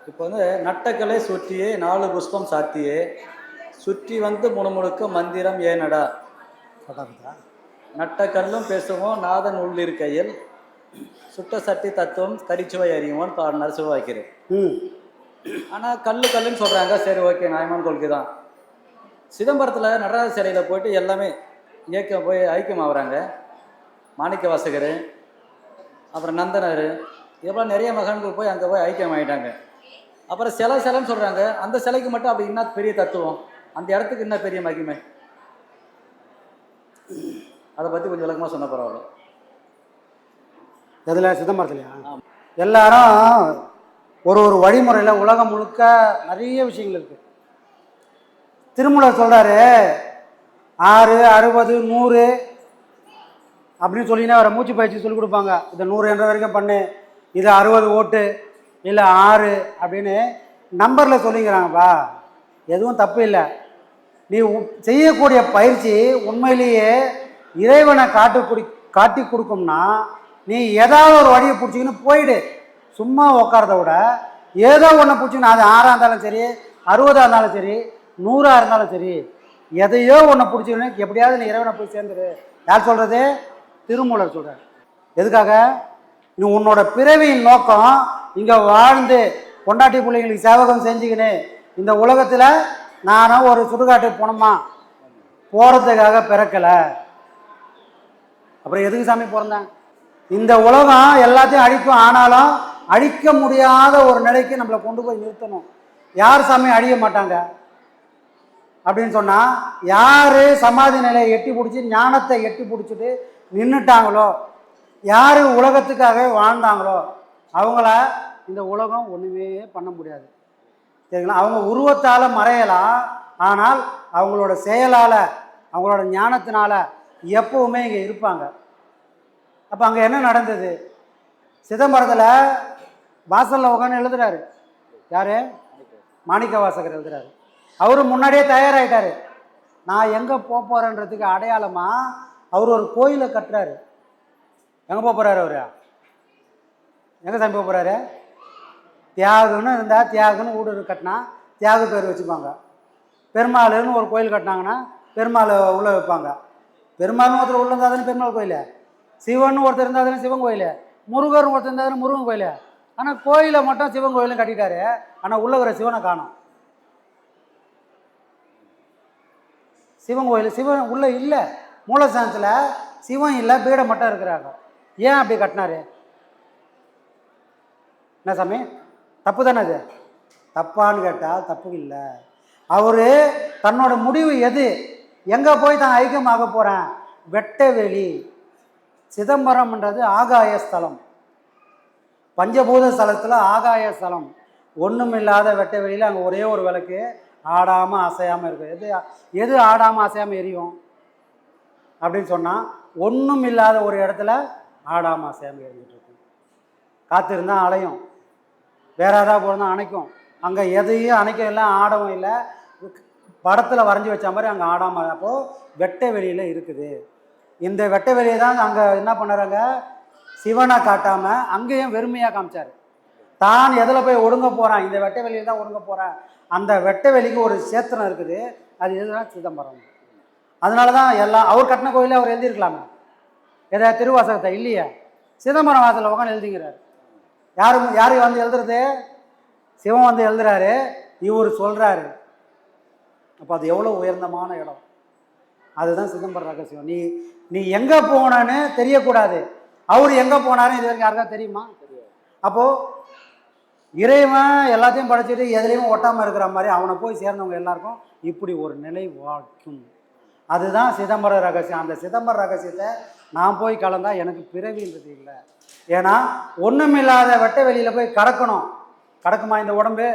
இப்போ நட்டக்கலை சுற்றியே 4 புஷ்பம் சாத்தியே சுற்றி முணுமுணுக்க மந்திரம் ஏனடா. நட்டக்கல்லும் பேசுவோம் நாதன் உள்ளிருக்கையில் சுட்ட சட்டி தத்துவம் கரிச்சுவை அறிவோன்னு பாடினார் சிவவாக்கிறேன். ஆனால் கல்லுன்னு சொல்கிறாங்க. சரி, ஓகே, நியாயமான கொள்கை தான். சிதம்பரத்தில் நடராஜ சிலையில் போயிட்டு எல்லாமே போய் ஐக்கியம் ஆகுறாங்க. மாணிக்க வாசகர், அப்புறம் நந்தனர், இதெல்லாம் நிறைய மகான்கள் போய் அங்கே போய் ஐக்கியம் ஆகிட்டாங்க. அப்புறம் சிலைன்னு சொல்கிறாங்க. அந்த சிலைக்கு மட்டும் அப்படி என்ன பெரிய தத்துவம், அந்த இடத்துக்கு என்ன பெரிய மகிமை, அதை பற்றி கொஞ்சம் விளக்கமாக சொன்ன பரவாயில்ல. இதில் சிதம்பரத்துலையா எல்லாரும் ஒரு வழிமுறையில் உலகம் முழுக்க நிறைய விஷயங்கள் இருக்குது. திருமூலர் சொல்கிறாரு 6, 60, 100 அப்படின்னு சொல்லினா அவரை மூச்சு பயிற்சி சொல்லிக் கொடுப்பாங்க. இதை 100 என்ற வரைக்கும் பண்ணு, இது 60 ஓட்டு, இல்லை 6 அப்படின்னு நம்பரில் சொல்லிக்கிறாங்கப்பா. எதுவும் தப்பு இல்லை. நீ செய்யக்கூடிய பயிற்சி உண்மையிலேயே இறைவனை காட்டி கொடுக்கும்னா நீ ஏதாவது ஒரு வழியை பிடிச்சிக்கின்னு போயிடு. சும்மா உட்காரத விட ஏதோ ஒன்று பிடிச்சிக்கணும். அது 6ஆக இருந்தாலும் சரி, 60ஆக இருந்தாலும் சரி, 100ஆக இருந்தாலும் சரி, எதையோ ஒன்று பிடிச்சிக்கணும். எப்படியாவது நீ இறைவனை போய் சேர்ந்துரு. யார் சொல்கிறது? திருமூலர் சொல்கிறார். எதுக்காக? நீ உன்னோட பிறவியின் நோக்கம் இங்கே வாழ்ந்து பொண்டாட்டி பிள்ளைங்களுக்கு சேவகம் செஞ்சுக்கின்னு இந்த உலகத்தில் நானும் ஒரு சுடுகாட்டுக்கு போனோமா போகிறதுக்காக பிறக்கலை. அப்புறம் எதுக்கு சாமி பிறந்தேன்? இந்த உலகம் எல்லாத்தையும் அழிக்கும். ஆனாலும் அழிக்க முடியாத ஒரு நிலைக்கு நம்மளை கொண்டு போய் நிறுத்தணும். யார் சாமி அழிய மாட்டாங்க அப்படின்னு சொன்னால், யார் சமாதி நிலையை எட்டி பிடிச்சி ஞானத்தை எட்டி பிடிச்சிட்டு நின்றுட்டாங்களோ, யார் உலகத்துக்காக வாழ்ந்தாங்களோ அவங்கள இந்த உலகம் ஒன்றுமே பண்ண முடியாது. சரிங்களா? அவங்க உருவத்தால் மறையலாம், ஆனால் அவங்களோட செயலால், அவங்களோட ஞானத்தினால எப்பவுமே இங்கே இருப்பாங்க. அப்போ அங்கே என்ன நடந்தது? சிதம்பரத்தில் வாசலில் உட்காந்து எழுதுறாரு. யார்? மாணிக்க வாசகர் எழுதுறாரு. அவரு முன்னாடியே தயாராகிட்டார். நான் எங்கே போகிறேன்றதுக்கு அடையாளமாக அவர் ஒரு கோயிலை கட்டுறாரு. எங்கே போகிறாரு? அவர் எங்கே சாமி போகிறாரு? தியாகுன்னு இருந்தால் தியாகுன்னு வீடு கட்டினா தியாகு பேர் வச்சுப்பாங்க. பெருமாள்னு ஒரு கோயில் கட்டினாங்கன்னா பெருமாள் உள்ளே வைப்பாங்க. பெருமாள்னு ஒருத்தர் உள்ள இருந்தால் தானே பெருமாள் கோயில். சிவன் ஒருத்தர் இருந்தால் தானே சிவன் கோயில். முருகர் ஒருத்தர் இருந்தால் தானே முருகன் கோயில். ஆனால் கோயிலை மட்டும் சிவன் கோயிலும் கட்டிட்டாரு. ஆனால் உள்ள வர சிவனை காணோம். சிவன் கோயில் சிவன் உள்ளே இல்லை. மூலஸ்தானத்தில் சிவன் இல்லை, பீடம் மட்டும் இருக்கிறாங்க. ஏன் அப்படி கட்டினாரு? என்ன சாமி, தப்பு தானே அது? தப்பான்னு கேட்டால் தப்பு இல்லை. அவர் தன்னோட முடிவு எது, எங்கே போய் தான் ஐக்கியமாக போகிறேன்? வெட்டவெளி. சிதம்பரம்ன்றது ஆகாய ஸ்தலம். பஞ்சபூத ஸ்தலத்தில் ஆகாய ஸ்தலம். ஒன்றும் இல்லாத வெட்ட வெளியில் அங்கே ஒரே ஒரு விளக்கு ஆடாமல் அசையாமல் இருக்குது. எது ஆடாமல் அசையாமல் எரியும் அப்படின்னு சொன்னால், ஒன்றும் இல்லாத ஒரு இடத்துல ஆடாமல் அசையாமல் எரிஞ்சிட்டு இருக்கும். காற்று இருந்தால் அலையும், வேற ஏதாவது போனால் அணைக்கும். அங்கே எதையும் அணைக்க இல்லை, ஆடவும் இல்லை. படத்தில் வரைஞ்சி வச்ச மாதிரி அங்கே ஆடாமல். அப்போது வெட்ட வெளியில் இருக்குது. இந்த வெட்ட வெளியை தான் அங்கே என்ன பண்ணுறாங்க, சிவனை காட்டாமல் அங்கேயும் வெறுமையாக காமிச்சார். தான் எதில் போய் ஒடுங்க போகிறான், இந்த வெட்ட வெளியில் தான் ஒடுங்க போகிறேன், அந்த வெட்ட வெளிக்கு ஒரு சேத்திரம் இருக்குது. அது எதுனா சிதம்பரம். அதனால தான் எல்லாம் அவர் கட்டின கோயிலே அவர் எழுதியிருக்கலாமே, ஏதாவது திருவாசகத்தை இல்லையே, சிதம்பரம் வாசலில் உட்காந்து எழுதிங்கிறார். யாரு வந்து எழுதுறது? சிவன் வந்து எழுதுறாரு, இவர் சொல்கிறாரு. அப்போ அது எவ்வளோ உயர்ந்தமான இடம். அதுதான் சிதம்பரம் ரகசியம். நீ எங்கே போனன்னு தெரியக்கூடாது, அவர் எங்கே போனாருன்னு இது வரைக்கும் யாருக்கா தெரியுமா? அப்போது இறைவன் எல்லாத்தையும் படைச்சிட்டு எதுலேயும் ஒட்டாமல் இருக்கிற மாதிரி அவனை போய் சேர்ந்தவங்க எல்லாருக்கும் இப்படி ஒரு நிலை வாழ்க்கும். அதுதான் சிதம்பர ரகசியம். அந்த சிதம்பர ரகசியத்தை நான் போய் கலந்தா எனக்கு பிறவின்றது இல்லை. ஏன்னா ஒன்றுமில்லாத வெட்ட வெளியில் போய் கடக்கணும். கடக்குமா இந்த உடம்பு?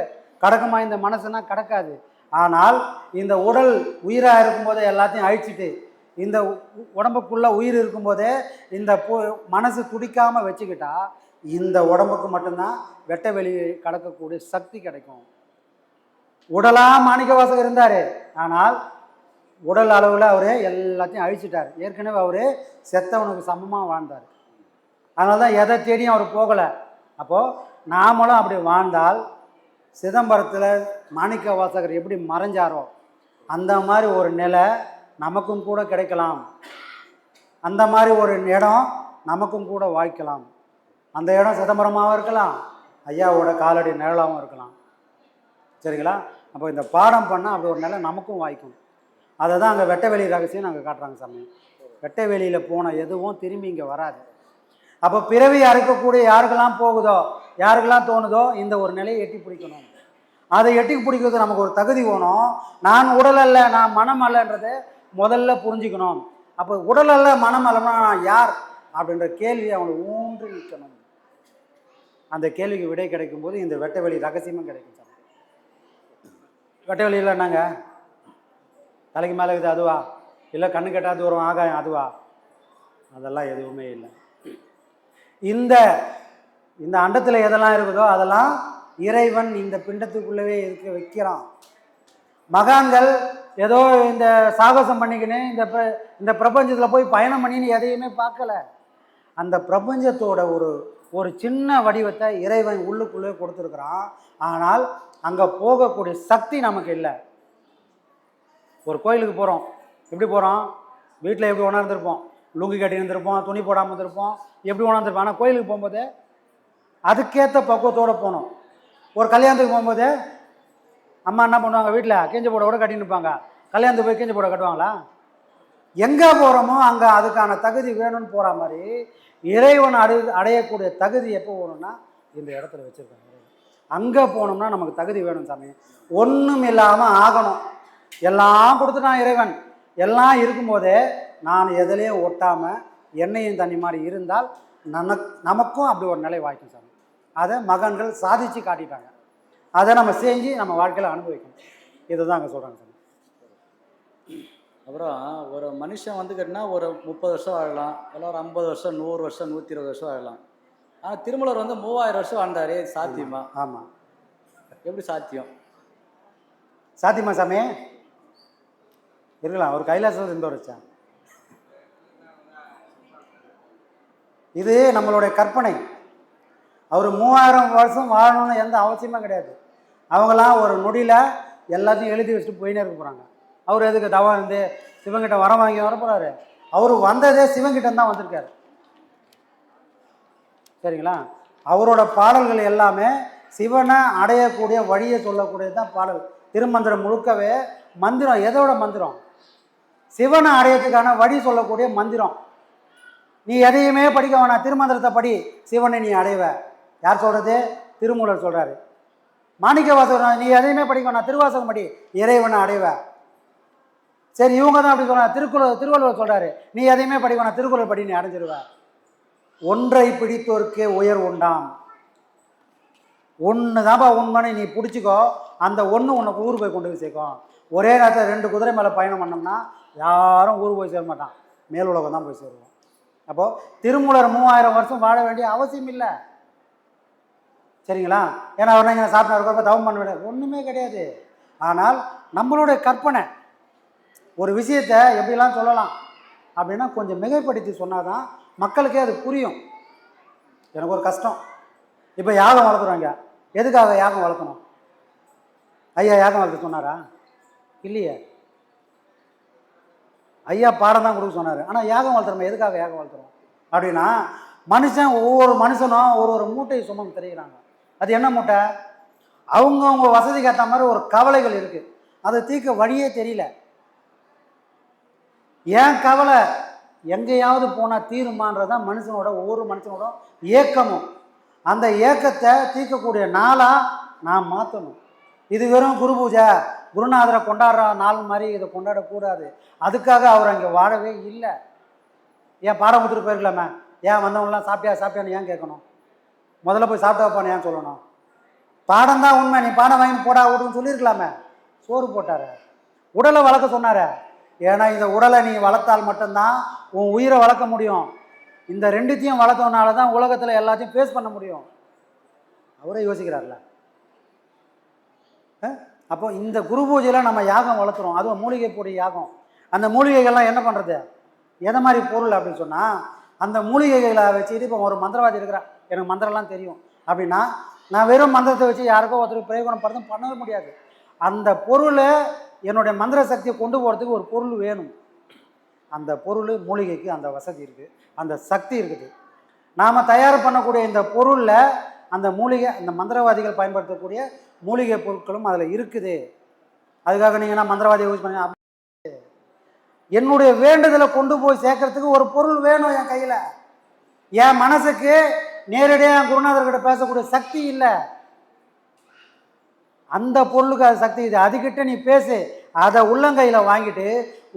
கடக்குமா இந்த மனசுனா? கடக்காது. ஆனால் இந்த உடல் உயிராக இருக்கும்போதே எல்லாத்தையும் அழிச்சிட்டு இந்த உடம்புக்குள்ளே உயிர் இருக்கும்போதே இந்த மனசு துடிக்காமல் வச்சுக்கிட்டா இந்த உடம்புக்கு மட்டும்தான் வெட்ட வெளி கடக்கக்கூடிய சக்தி கிடைக்கும். உடலாக மாணிக்கவாசகர் இருந்தார், ஆனால் உடல் அளவில் அவர் எல்லாத்தையும் அழிச்சிட்டார். ஏற்கனவே அவர் செத்தவனுக்கு சமமாக வாழ்ந்தார். அதனால தான் எதை தேடியும் அவர் போகலை. அப்போது நாமளும் அப்படி வாழ்ந்தால் சிதம்பரத்தில் மாணிக்கவாசகர் எப்படி மறைஞ்சாரோ அந்த மாதிரி ஒரு நிலை நமக்கும் கூட கிடைக்கலாம். அந்த மாதிரி ஒரு இடம் நமக்கும் கூட வாய்க்கலாம். அந்த இடம் சிதம்பரமாகவும் இருக்கலாம், ஐயாவோட காலடி நிழலாகவும் இருக்கலாம். சரிங்களா? அப்போ இந்த பாடம் பண்ணால் அப்படி ஒரு நிலை நமக்கும் வாய்க்கும். அதை தான் அங்கே வெட்ட வெளி ரகசியம் நாங்கள் காட்டுறாங்க சாமி. வெட்ட வெளியில் போன எதுவும் திரும்பி இங்கே வராது. அப்போ பிறவி அறுக்கக்கூடிய யாருக்கெல்லாம் போகுதோ, யாருக்கெல்லாம் தோணுதோ, இந்த ஒரு நிலையை எட்டி பிடிக்கணும். அதை எட்டி பிடிக்கிறது நமக்கு ஒரு தகுதி வேணும். நான் உடல் அல்ல, நான் மனம் அல்லன்றதை முதல்ல புரிஞ்சுக்கணும். அப்போ உடல் அல்ல மனம் அல்லனா நான் யார் அப்படின்ற கேள்வி அவங்களை ஊன்றி நிற்கணும். அந்த கேள்விக்கு விடை கிடைக்கும் போது இந்த வெட்ட வெளி ரகசியமும் கிடைக்கும் சார். வெட்ட வெளியில் என்னங்க, தலைக்கு மேலே இருக்குது அதுவா, இல்லை கண்ணு கெட்டாது வரும் ஆகாயம் அதுவா? அதெல்லாம் எதுவுமே இல்லை. இந்த இந்த அண்டத்தில் எதெல்லாம் இருக்குதோ அதெல்லாம் இறைவன் இந்த பிண்டத்துக்குள்ளவே இருக்க வைக்கிறான். மகான்கள் ஏதோ இந்த சாகசம் பண்ணிக்கின்னு இந்த பிரபஞ்சத்தில் போய் பயணம் பண்ணின்னு எதையுமே பார்க்கல. அந்த பிரபஞ்சத்தோட ஒரு சின்ன வடிவத்தை இறைவன் உள்ளுக்குள்ளே கொடுத்துருக்குறான். ஆனால் அங்கே போகக்கூடிய சக்தி நமக்கு இல்லை. ஒரு கோயிலுக்கு போகிறோம், எப்படி போகிறோம்? வீட்டில் எப்படி உணர்ந்துருப்போம், லுங்கி கட்டி இருந்திருப்போம், துணி போடாமல் இருந்திருப்போம், எப்படி உணர்ந்துருப்போம். ஆனால் கோயிலுக்கு போகும்போது அதுக்கேற்ற பக்குவத்தோடு போகணும். ஒரு கல்யாணத்துக்கு போகும்போது அம்மா என்ன பண்ணுவாங்க, வீட்டில் கீஞ்ச போட கூட கட்டின்னு இருப்பாங்க. கல்யாணத்துக்கு போய் கீஞ்ச போட கட்டுவாங்களா? எங்கே போகிறோமோ அங்கே அதுக்கான தகுதி வேணும்னு போகிற மாதிரி இறைவன் அடையக்கூடிய தகுதி எப்போ வேணும்னா இந்த இடத்துல வச்சுருக்காங்க. அங்கே போனோம்னா நமக்கு தகுதி வேணும் சாமி. ஒன்றும் இல்லாமல் ஆகணும். எல்லாம் கொடுத்துட்டான் இறைவன். எல்லாம் இருக்கும்போதே நான் எதுலேயும் ஒட்டாமல் எண்ணெயும் தண்ணி மாதிரி இருந்தால் நமக்கும் அப்படி ஒரு நிலை வாய்க்கும் சாமி. அதை மகன்கள் சாதித்து காட்டிட்டாங்க. அதை நம்ம செஞ்சு நம்ம வாழ்க்கையில் அனுபவிக்கணும். இதுதான் அங்கே சொல்கிறாங்க சாமி. அப்புறம் ஒரு மனுஷன் வந்து கேட்டினா ஒரு 30 வருஷம் வாழலாம், இல்லை ஒரு 50 வருஷம், 100 வருஷம், 120 வருஷம் வாழலாம். ஆனால் திருமலர் வந்து 3000 வருஷம் வாழ்ந்தார். சாத்தியமா? ஆமாம். எப்படி சாத்தியம்? சாத்தியமா சாமி? இருக்கலாம். ஒரு கைலாசத்தில் இருந்தவர் வச்சா. இது நம்மளுடைய கற்பனை. அவர் 3000 வருஷம் வாழணும்னு எந்த அவசியமும் கிடையாது. அவங்களாம் ஒரு நொடியில் எல்லாத்தையும் எழுதி வச்சுட்டு போயினே இருக்க போகிறாங்க. அவர் எதுக்கு தவம் இருந்து சிவங்கிட்ட வரம் வாங்கி வர போகிறாரு? அவர் வந்ததே சிவங்கிட்ட தான் வந்திருக்காரு. சரிங்களா? அவரோட பாடல்கள் எல்லாமே சிவனை அடையக்கூடிய வழியை சொல்லக்கூடியது தான் பாடல். திருமந்திரம் முழுக்கவே மந்திரம். எதோட மந்திரம்? சிவனை அடையத்துக்கான வழி சொல்லக்கூடிய மந்திரம். நீ எதையுமே படிக்க வேணாம், திருமந்திரத்தை படி, சிவனை நீ அடைவ. யார் சொல்கிறது? திருமூலர் சொல்கிறாரு. மாணிக்கவாசகர் நீ எதையுமே படிக்க வேணாம், திருவாசகம் படி, இறைவனை அடைவ. சரி, இவங்க தான் அப்படி சொல்கிறாங்க. திருவள்ளுவர் சொல்கிறாரு, நீ எதையுமே படிக்க வேணாம், திருக்குறள் படி, நீ அடைஞ்சிருவ. ஒன்றை பிடித்தோர்க்கே உயர் உண்டாம். ஒன்று தான்ப்பா உண்மைன்னு நீ பிடிச்சிக்கோ. அந்த ஒன்று உனக்கு ஊர் போய் கொண்டு போய் சேர்க்கும். ஒரே நேரத்தில் 2 குதிரை மேலே பயணம் பண்ணோம்னா யாரும் ஊர் போய் சேர மாட்டான், மேல் உலகம் தான் போய் சேருவோம். அப்போது திருமூலர் 3000 வருஷம் வாழ வேண்டிய அவசியம் இல்லை. சரிங்களா? ஏன்னா அவர் நீங்கள் சாப்பிட்டா இருக்கப்போ தவம் பண்ண வேண்டியது ஒன்றுமே கிடையாது. ஆனால் நம்மளுடைய கற்பனை ஒரு விஷயத்தை எப்படிலாம் சொல்லலாம் அப்படின்னா கொஞ்சம் மிகைப்படுத்தி சொன்னால் தான் மக்களுக்கே அது புரியும். எனக்கு ஒரு கஷ்டம், இப்போ யாகம் வளர்க்குறாங்க. எதுக்காக யாகம் வளர்க்கணும்? ஐயா யாகம் வளர்க்க சொன்னாரா? இல்லையே. ஐயா பாடம் தான் கொடுக்க சொன்னார். ஆனால் யாகம் வளர்த்துறோம். எதுக்காக யாகம் வளர்த்துறோம் அப்படின்னா, ஒவ்வொரு மனுஷனும் ஒரு மூட்டையை சுமந்து தெரிகிறாங்க. அது என்ன மூட்டை? அவங்கவுங்க வசதிக்கு ஏற்ற மாதிரி ஒரு கவலைகள் இருக்குது. அதை தீர்க்க வழியே தெரியல. ஏன் கவலை எங்கேயாவது போனால் தீருமானதான் ஒவ்வொரு மனுஷனோட ஏக்கமும். அந்த ஏக்கத்தை தீர்க்கக்கூடிய நாளாக நான் மாற்றணும். இது வெறும் குரு பூஜை, குருநாதரை கொண்டாடுற நாள் மாதிரி இதை கொண்டாடக்கூடாது. அதுக்காக அவர் அங்கே வாழவே இல்லை. ஏன் பாடம் கொடுத்துட்டு போயிருக்கலாமே? ஏன் வந்தவங்களாம் சாப்பிட்டியான்னு ஏன் கேட்கணும்? முதல்ல போய் சாப்பிட்டா வைப்பான்னு ஏன் சொல்லணும்? பாடம் தான் உண்மை. நீ பாடம் வாங்கி போடா விடுன்னு சொல்லியிருக்கலாமே. சோறு போட்டார். உடலை வளர்க்க சொன்னார். ஏன்னா இந்த உடலை நீ வளர்த்தால் மட்டும்தான் உன் உயிரை வளர்க்க முடியும். இந்த ரெண்டுத்தையும் வளர்த்தவனால தான் உலகத்தில் எல்லாத்தையும் ஃபேஸ் பண்ண முடியும். அவரே யோசிக்கிறார்ல. அப்போ இந்த குரு பூஜையில் நம்ம யாகம் வளர்த்துறோம். அதுவும் மூலிகை பொடி யாகம். அந்த மூலிகைகள்லாம் என்ன பண்ணுறது? எதை மாதிரி பொருள் அப்படின்னு சொன்னால், அந்த மூலிகைகளை வச்சுக்கிட்டு இப்போ ஒரு மந்திரவாதி இருக்கிறான், எனக்கு மந்திரம்லாம் தெரியும் அப்படின்னா, நான் வெறும் மந்திரத்தை வச்சு யாருக்கோ ஒருத்தருக்கு பிரயோகப்படுத்தும் பண்ணவே முடியாது. அந்த பொருளை என்னுடைய மந்திர சக்தியை கொண்டு போகிறதுக்கு ஒரு பொருள் வேணும். அந்த பொருள் மூலிகைக்கு அந்த வசதி இருக்குது, அந்த சக்தி இருக்குது. நாம் தயார் பண்ணக்கூடிய இந்த பொருளில் அந்த மூலிகை, அந்த மந்திரவாதிகள் பயன்படுத்தக்கூடிய மூலிகை பொருட்களும் அதில் இருக்குது. அதுக்காக நீங்கள் மந்திரவாதியை யூஸ் பண்ணி என்னுடைய வேண்டுதலை கொண்டு போய் சேர்க்கறதுக்கு ஒரு பொருள் வேணும் என் கையில். என் மனசுக்கு நேரடியாக என் குருநாதர்கிட்ட பேசக்கூடிய சக்தி இல்லை. அந்த பொருளுக்கு அது சக்தி இது. அதுக்கிட்ட நீ பேசு. அதை உள்ளங்கையில் வாங்கிட்டு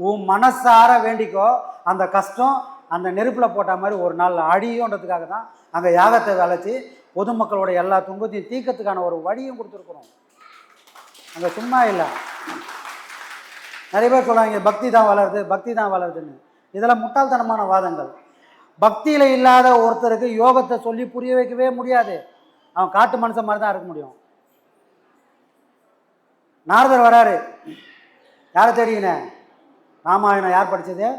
உன் மனசார வேண்டிக்கோ. அந்த கஷ்டம் அந்த நெருப்பில் போட்ட மாதிரி ஒரு நாள் அடியோன்றதுக்காக தான் அங்கே யாகத்தை வளைச்சி பொதுமக்களோட எல்லா துன்பத்தையும் தீர்க்கறதுக்கான ஒரு வழியும் கொடுத்துருக்குறோம். அங்கே சும்மா இல்லை. நிறைய பேர் சொல்கிறாங்க பக்தி தான் வளருது, பக்தி தான் வளருதுன்னு. இதெல்லாம் முட்டாள்தனமான வாதங்கள். பக்தியில் இல்லாத ஒருத்தருக்கு யோகத்தை சொல்லி புரிய வைக்கவே முடியாது. அவன் காட்டு மனுஷன் மாதிரி தான் இருக்க முடியும். நாரதர் வராரு. யாரை தெரியுங்க? ராமாயணம் யார் படித்தது?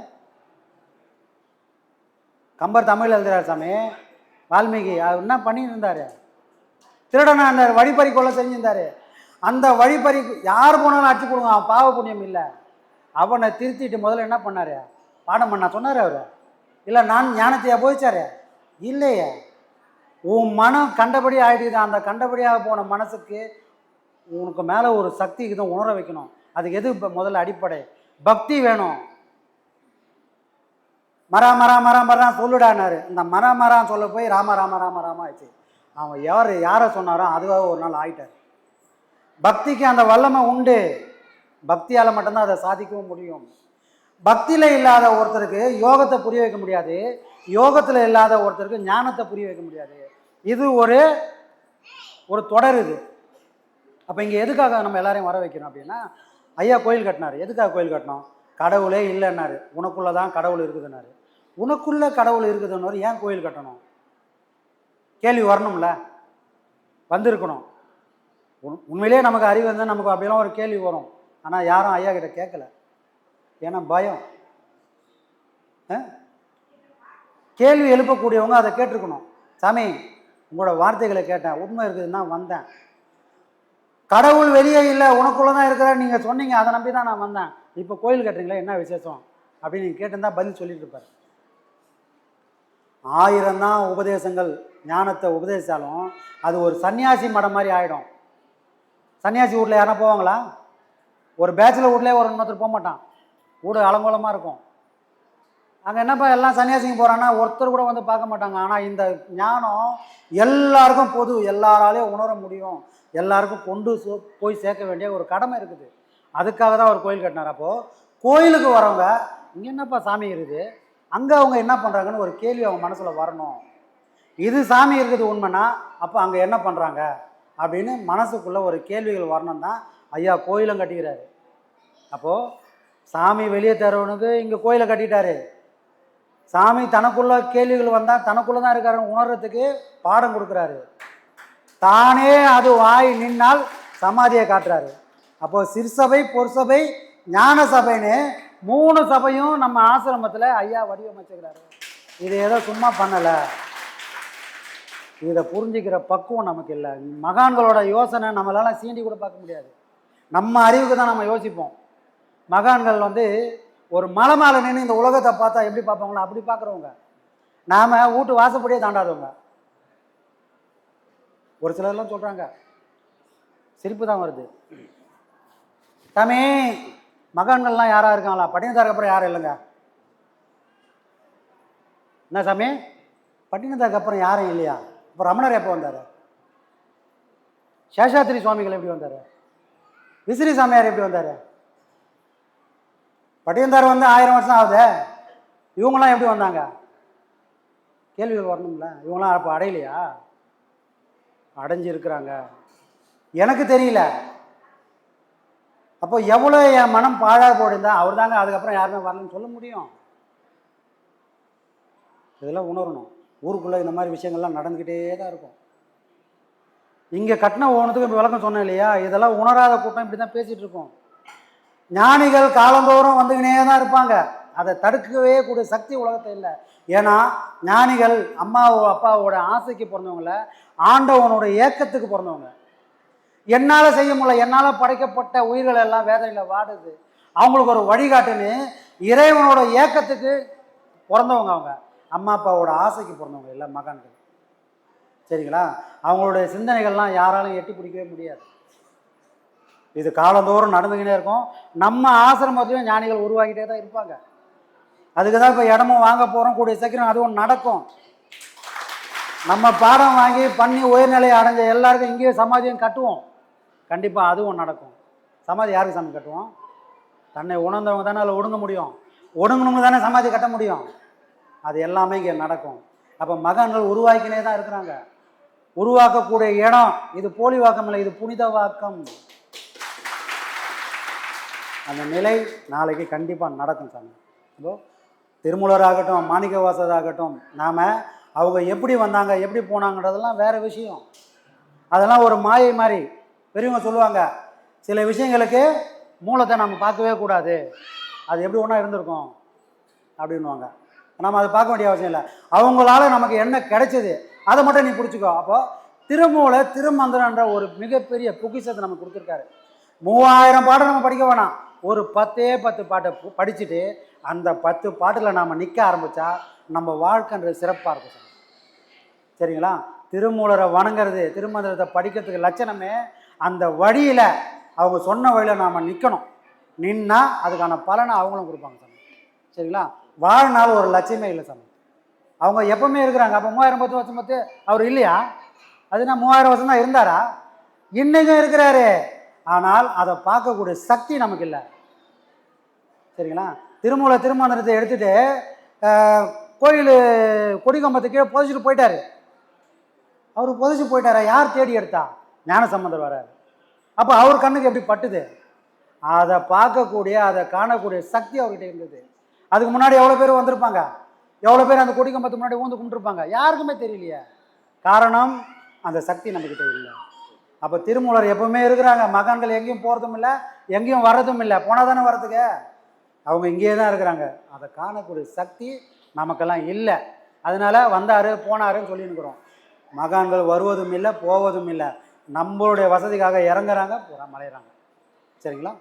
கம்பர் தமிழ் எழுதுறார் சாமி. வால்மீகி அவர் என்ன பண்ணிட்டு இருந்தார்? திருடனா இருந்தார், வழிப்பறி கொள்ள செஞ்சிருந்தார். அந்த வழிப்பறி யார் போனாலும் அடிச்சு கொடுங்க, அவன் பாவ புண்ணியம் இல்லை. அவனை திருத்திட்டு முதல்ல என்ன பண்ணார்? பாடம் பண்ண சொன்னார் அவர். இல்லை நான் ஞானத்தையா போயிச்சாரு? இல்லையே. உன் மனம் கண்டபடி ஆகிடுது. அந்த கண்டபடியாக போன மனசுக்கு உனக்கு மேலே ஒரு சக்தி இதை உணர வைக்கணும். அதுக்கு எது இப்போ முதல்ல அடிப்படை? பக்தி வேணும். மரம் சொல்லுடானாரு. இந்த மரம் சொல்ல போய் ராம ஆயிடுச்சு. அவன் யாரை சொன்னாரோ அதுவாக ஒரு நாள் ஆயிட்டார். பக்திக்கு அந்த வல்லமை உண்டு. பக்தியால் மட்டும்தான் அதை சாதிக்கவும் முடியும். பக்தியில் இல்லாத ஒருத்தருக்கு யோகத்தை புரிய வைக்க முடியாது. யோகத்தில் இல்லாத ஒருத்தருக்கு ஞானத்தை புரிய வைக்க முடியாது. இது ஒரு தொடர் இது. அப்போ இங்கே எதுக்காக நம்ம எல்லாரையும் வர வைக்கணும் அப்படின்னா, ஐயா கோயில் கட்டினார். எதுக்காக கோயில் கட்டணும்? கடவுளே இல்லைன்னாரு. உனக்குள்ளே தான் கடவுள் இருக்குதுன்னாரு. உனக்குள்ளே கடவுள் இருக்குதுன்னு ஏன் கோயில் கட்டணும்? கேள்வி வரணும்ல, வந்திருக்கணும். உண்மையிலே நமக்கு அறிவு இருந்தால் நமக்கு அப்படியெல்லாம் ஒரு கேள்வி வரும். ஆனால் யாரும் ஐயா கிட்ட கேட்கல. ஏன்னா பயம். கேள்வி எழுப்பக்கூடியவங்க அதை கேட்டிருக்கணும். சாமி உங்களோட வார்த்தைகளை கேட்டேன், உண்மை இருக்குதுன்னா வந்தேன். கடவுள் வெளியே இல்லை, உனக்குள்ளே தான் இருக்கிறார் நீங்கள் சொன்னீங்க, அதை நம்பி தான் நான் வந்தேன். இப்போ கோயில் கட்டுறீங்களா, என்ன விசேஷம் அப்படின்னு நீங்கள் கேட்டிருந்தா பதில் சொல்லிட்டு இருப்பார். 1000 தான் உபதேசங்கள் ஞானத்தை உபதேசித்தாலும் அது ஒரு சன்னியாசி மடம் மாதிரி ஆகிடும். சன்னியாசி வீட்டில் யாரா போவாங்களா? ஒரு பேச்சுலர் வீட்லேயே ஒரு இன்னொருத்தர் போக மாட்டான். வீடு அலங்கோலமாக இருக்கும். அங்கே என்னப்பா எல்லாம் சன்னியாசிங்க போகிறான்னா ஒருத்தர் கூட வந்து பார்க்க மாட்டாங்க. ஆனால் இந்த ஞானம் எல்லாருக்கும் பொது, எல்லாராலையும் உணர முடியும், எல்லாருக்கும் கொண்டு போய் சேர்க்க வேண்டிய ஒரு கடமை இருக்குது. அதுக்காக தான் ஒரு கோயில் கட்டினார். அப்போது கோயிலுக்கு வரவங்க இங்கே என்னப்பா சாமி இருக்குது, அங்கே அவங்க என்ன பண்ணுறாங்கன்னு ஒரு கேள்வி அவங்க மனசில் வரணும். இது சாமி இருக்குது உண்மைன்னா அப்போ அங்கே என்ன பண்ணுறாங்க அப்படின்னு மனசுக்குள்ளே ஒரு கேள்விகள் வரணும் தான் ஐயா கோயிலும் கட்டிக்கிறாரு. அப்போது சாமி வெளியே தரவனுக்கு இங்கே கோயிலை கட்டிட்டாரு. சாமி தனக்குள்ள கேள்விகள் வந்தால் தனக்குள்ளே தான் இருக்காருன்னு உணர்றதுக்கு பாடம் கொடுக்குறாரு. தானே அது வாய் நின்னால் சமாதியை காட்டுறாரு. அப்போது சிற்சபை, பொற்சபை, ஞான சபைன்னு 3 சபையும் நம்ம ஆசிரமத்தில் ஐயா வடிவமைச்சுக்கிறாரு. இது ஏதோ சும்மா பண்ணலை. இதை புரிஞ்சுக்கிற பக்குவம் நமக்கு இல்லை. மகான்களோட யோசனை நம்மளால சீண்டி கூட பார்க்க முடியாது. நம்ம அறிவுக்கு தான் நம்ம யோசிப்போம். மகான்கள் வந்து ஒரு மலை மேலே நின்று இந்த உலகத்தை பார்த்தா எப்படி பார்ப்பாங்களோ அப்படி பார்க்குறவங்க. நாம் வீட்டு வாசப்படியே தாண்டாதவங்க. ஒரு சிலர்லாம் சொல்கிறாங்க, சிரிப்பு தான் வருது. சாமி மகான்கள்லாம் யாராக இருக்காங்களா? பட்டினத்தாருக்கு அப்புறம் யாரும் இல்லைங்க. என்ன சாமி, பட்டினத்தாருக்கு அப்புறம் யாரும் இல்லையா? இப்போ ரமணர் எப்போ வந்தார்? சேஷாத்திரி சுவாமிகள் எப்படி வந்தார்? விசிறி சாமியார் எப்படி வந்தார்? பட்டினத்தார் வந்து 1000 வருஷம் ஆகுது. இவங்களாம் எப்படி வந்தாங்க? கேள்விகள் வரணும்ல. இவங்களாம் அப்போ அடையலையா? அடைஞ்சிருக்கிறாங்க. எனக்கு தெரியல. அப்போ எவ்வளோ என் மனம் பாழாக போயிருந்தா அவர் தாங்க அதுக்கப்புறம் யாருமே வரலன்னு சொல்ல முடியும். இதெல்லாம் உணரணும். ஊருக்குள்ளே இந்த மாதிரி விஷயங்கள்லாம் நடந்துக்கிட்டே தான் இருக்கும். இங்கே கட்டின ஓனத்துக்கு இப்போ விளக்கம் சொன்னேன் இல்லையா? இதெல்லாம் உணராத கூட்டம் இப்படி தான் பேசிகிட்டு இருக்கோம். ஞானிகள் காலந்தோறும் வந்துக்கினே தான் இருப்பாங்க. அதை தடுக்கவே கூடிய சக்தி உலகத்தை இல்லை. ஏன்னா ஞானிகள் அப்பாவோட ஆசைக்கு பிறந்தவங்கள, ஆண்டவனோட ஏக்கத்துக்கு பிறந்தவங்க. என்னால் செய்ய முடியல, என்னால் படைக்கப்பட்ட உயிர்கள் எல்லாம் வேதனையில் வாடுது, அவங்களுக்கு ஒரு வழிகாட்டுன்னு இறைவனோட ஏக்கத்துக்கு பிறந்தவங்க. அவங்க அப்பாவோட ஆசைக்கு பிறந்தவங்க இல்லை மகான்கள். சரிங்களா? அவங்களுடைய சிந்தனைகள்லாம் யாராலும் எட்டி பிடிக்கவே முடியாது. இது காலந்தோறும் நடந்துக்கிட்டே இருக்கும். நம்ம ஆசிரமத்திலையும் ஞானிகள் உருவாக்கிட்டே தான் இருப்பாங்க. அதுக்கு தான் இப்போ இடமும் வாங்க போகிறோம். கூடிய சீக்கிரம் அதுவும் நடக்கும். நம்ம பாடம் வாங்கி பண்ணி உயர்நிலையை அடைஞ்ச எல்லாருக்கும் இங்கேயே சமாதியும் கட்டுவோம். கண்டிப்பாக அதுவும் நடக்கும். சமாதி யாருக்கு சாமி கட்டுவோம்? தன்னை உணர்ந்தவங்க தானே அதில் ஒடுங்க முடியும். ஒடுங்கணுங்க தானே சமாதி கட்ட முடியும். அது எல்லாமே இங்கே நடக்கும். அப்போ மகான்கள் உருவாக்கினே தான் இருக்கிறாங்க. உருவாக்கக்கூடிய இடம் இது போலி வாக்கம் இல்லை, இது புனித வாக்கம். அந்த நிலை நாளைக்கு கண்டிப்பாக நடக்கும் சாமி. இப்போ திருமூலராகட்டும், மாணிக்கவாசகராகட்டும், நாம் அவங்க எப்படி வந்தாங்க எப்படி போனாங்கன்றதெல்லாம் வேறு விஷயம். அதெல்லாம் ஒரு மாயை மாதிரி. பெரியவங்க சொல்லுவாங்க, சில விஷயங்களுக்கு மூலத்தை நம்ம பார்க்கவே கூடாது, அது எப்படி ஒன்றா இருந்திருக்கும் அப்படின்வாங்க. நம்ம அதை பார்க்க வேண்டிய அவசியம் இல்லை. அவங்களால நமக்கு என்ன கிடைச்சது அதை மட்டும் நீ பிடிச்சிக்கோ. அப்போ திருமூல திருமந்திரன்ற ஒரு மிகப்பெரிய பொக்கிஷத்தை நமக்கு கொடுத்துருக்காரு. 3000 பாட்டு நம்ம படிக்க வேணாம். ஒரு 10 பாட்டை படிச்சுட்டு அந்த 10 பாட்டில் நாம் நிற்க ஆரம்பித்தா நம்ம வாழ்க்கைன்றது சிறப்பாக இருக்கும். சரிங்களா? திருமூலரை வணங்குறது, திருமந்திரத்தை படிக்கிறதுக்கு லட்சணமே அந்த வழியில், அவங்க சொன்ன வழியில் நாம் நிற்கணும். நின்னா அதுக்கான பலனை அவங்களும் கொடுப்பாங்க சாமி. சரிங்களா? வாழ்நாள் ஒரு லட்சியமே இல்லை சாமி. அவங்க எப்பவுமே இருக்கிறாங்க. அப்போ 3010 வருஷம் பார்த்து அவர் இல்லையா? அதுனா 3000 வருஷம் தான் இருந்தாரா? இன்னைக்கும் இருக்கிறாரு. ஆனால் அதை பார்க்கக்கூடிய சக்தி நமக்கு இல்லை. சரிங்களா? திருமூல திருமந்திரத்தை எடுத்துகிட்டு கோயில் கொடிக்கம்பத்துக்கே புதைச்சிட்டு போயிட்டாரு. அவர் புதைச்சி போயிட்டாரா? யார் தேடி எடுத்தா? ஞான சம்பந்தர் வராரு. அப்போ அவர் கண்ணுக்கு எப்படி பட்டுது? அதை பார்க்கக்கூடிய அதை காணக்கூடிய சக்தி அவர்கிட்ட இருந்தது. அதுக்கு முன்னாடி எவ்வளோ பேர் வந்திருப்பாங்க, எவ்வளோ பேர் அந்த கொடிக்கம்பத்துக்கு முன்னாடி ஊந்து கும்பிட்டுருப்பாங்க, யாருக்குமே தெரியலையே. காரணம் அந்த சக்தி நம்மக்கிட்ட இல்லை. அப்போ திருமூலர் எப்பவுமே இருக்கிறாங்க. மகான்கள் எங்கேயும் போகிறதும் இல்லை, எங்கேயும் வர்றதும் இல்லை. போனால் தானே வர்றதுக்கு? அவங்க இங்கேயே தான் இருக்கிறாங்க. அதை காணக்கூடிய சக்தி நமக்கெல்லாம் இல்லை. அதனால வந்தார் போனாருன்னு சொல்லியிருக்கிறோம். மகான்கள் வருவதும் இல்லை போவதும் இல்லை. நம்மளுடைய வசதிக்காக இறங்குறாங்க, பூரா மலையிறாங்க. சரிங்களா?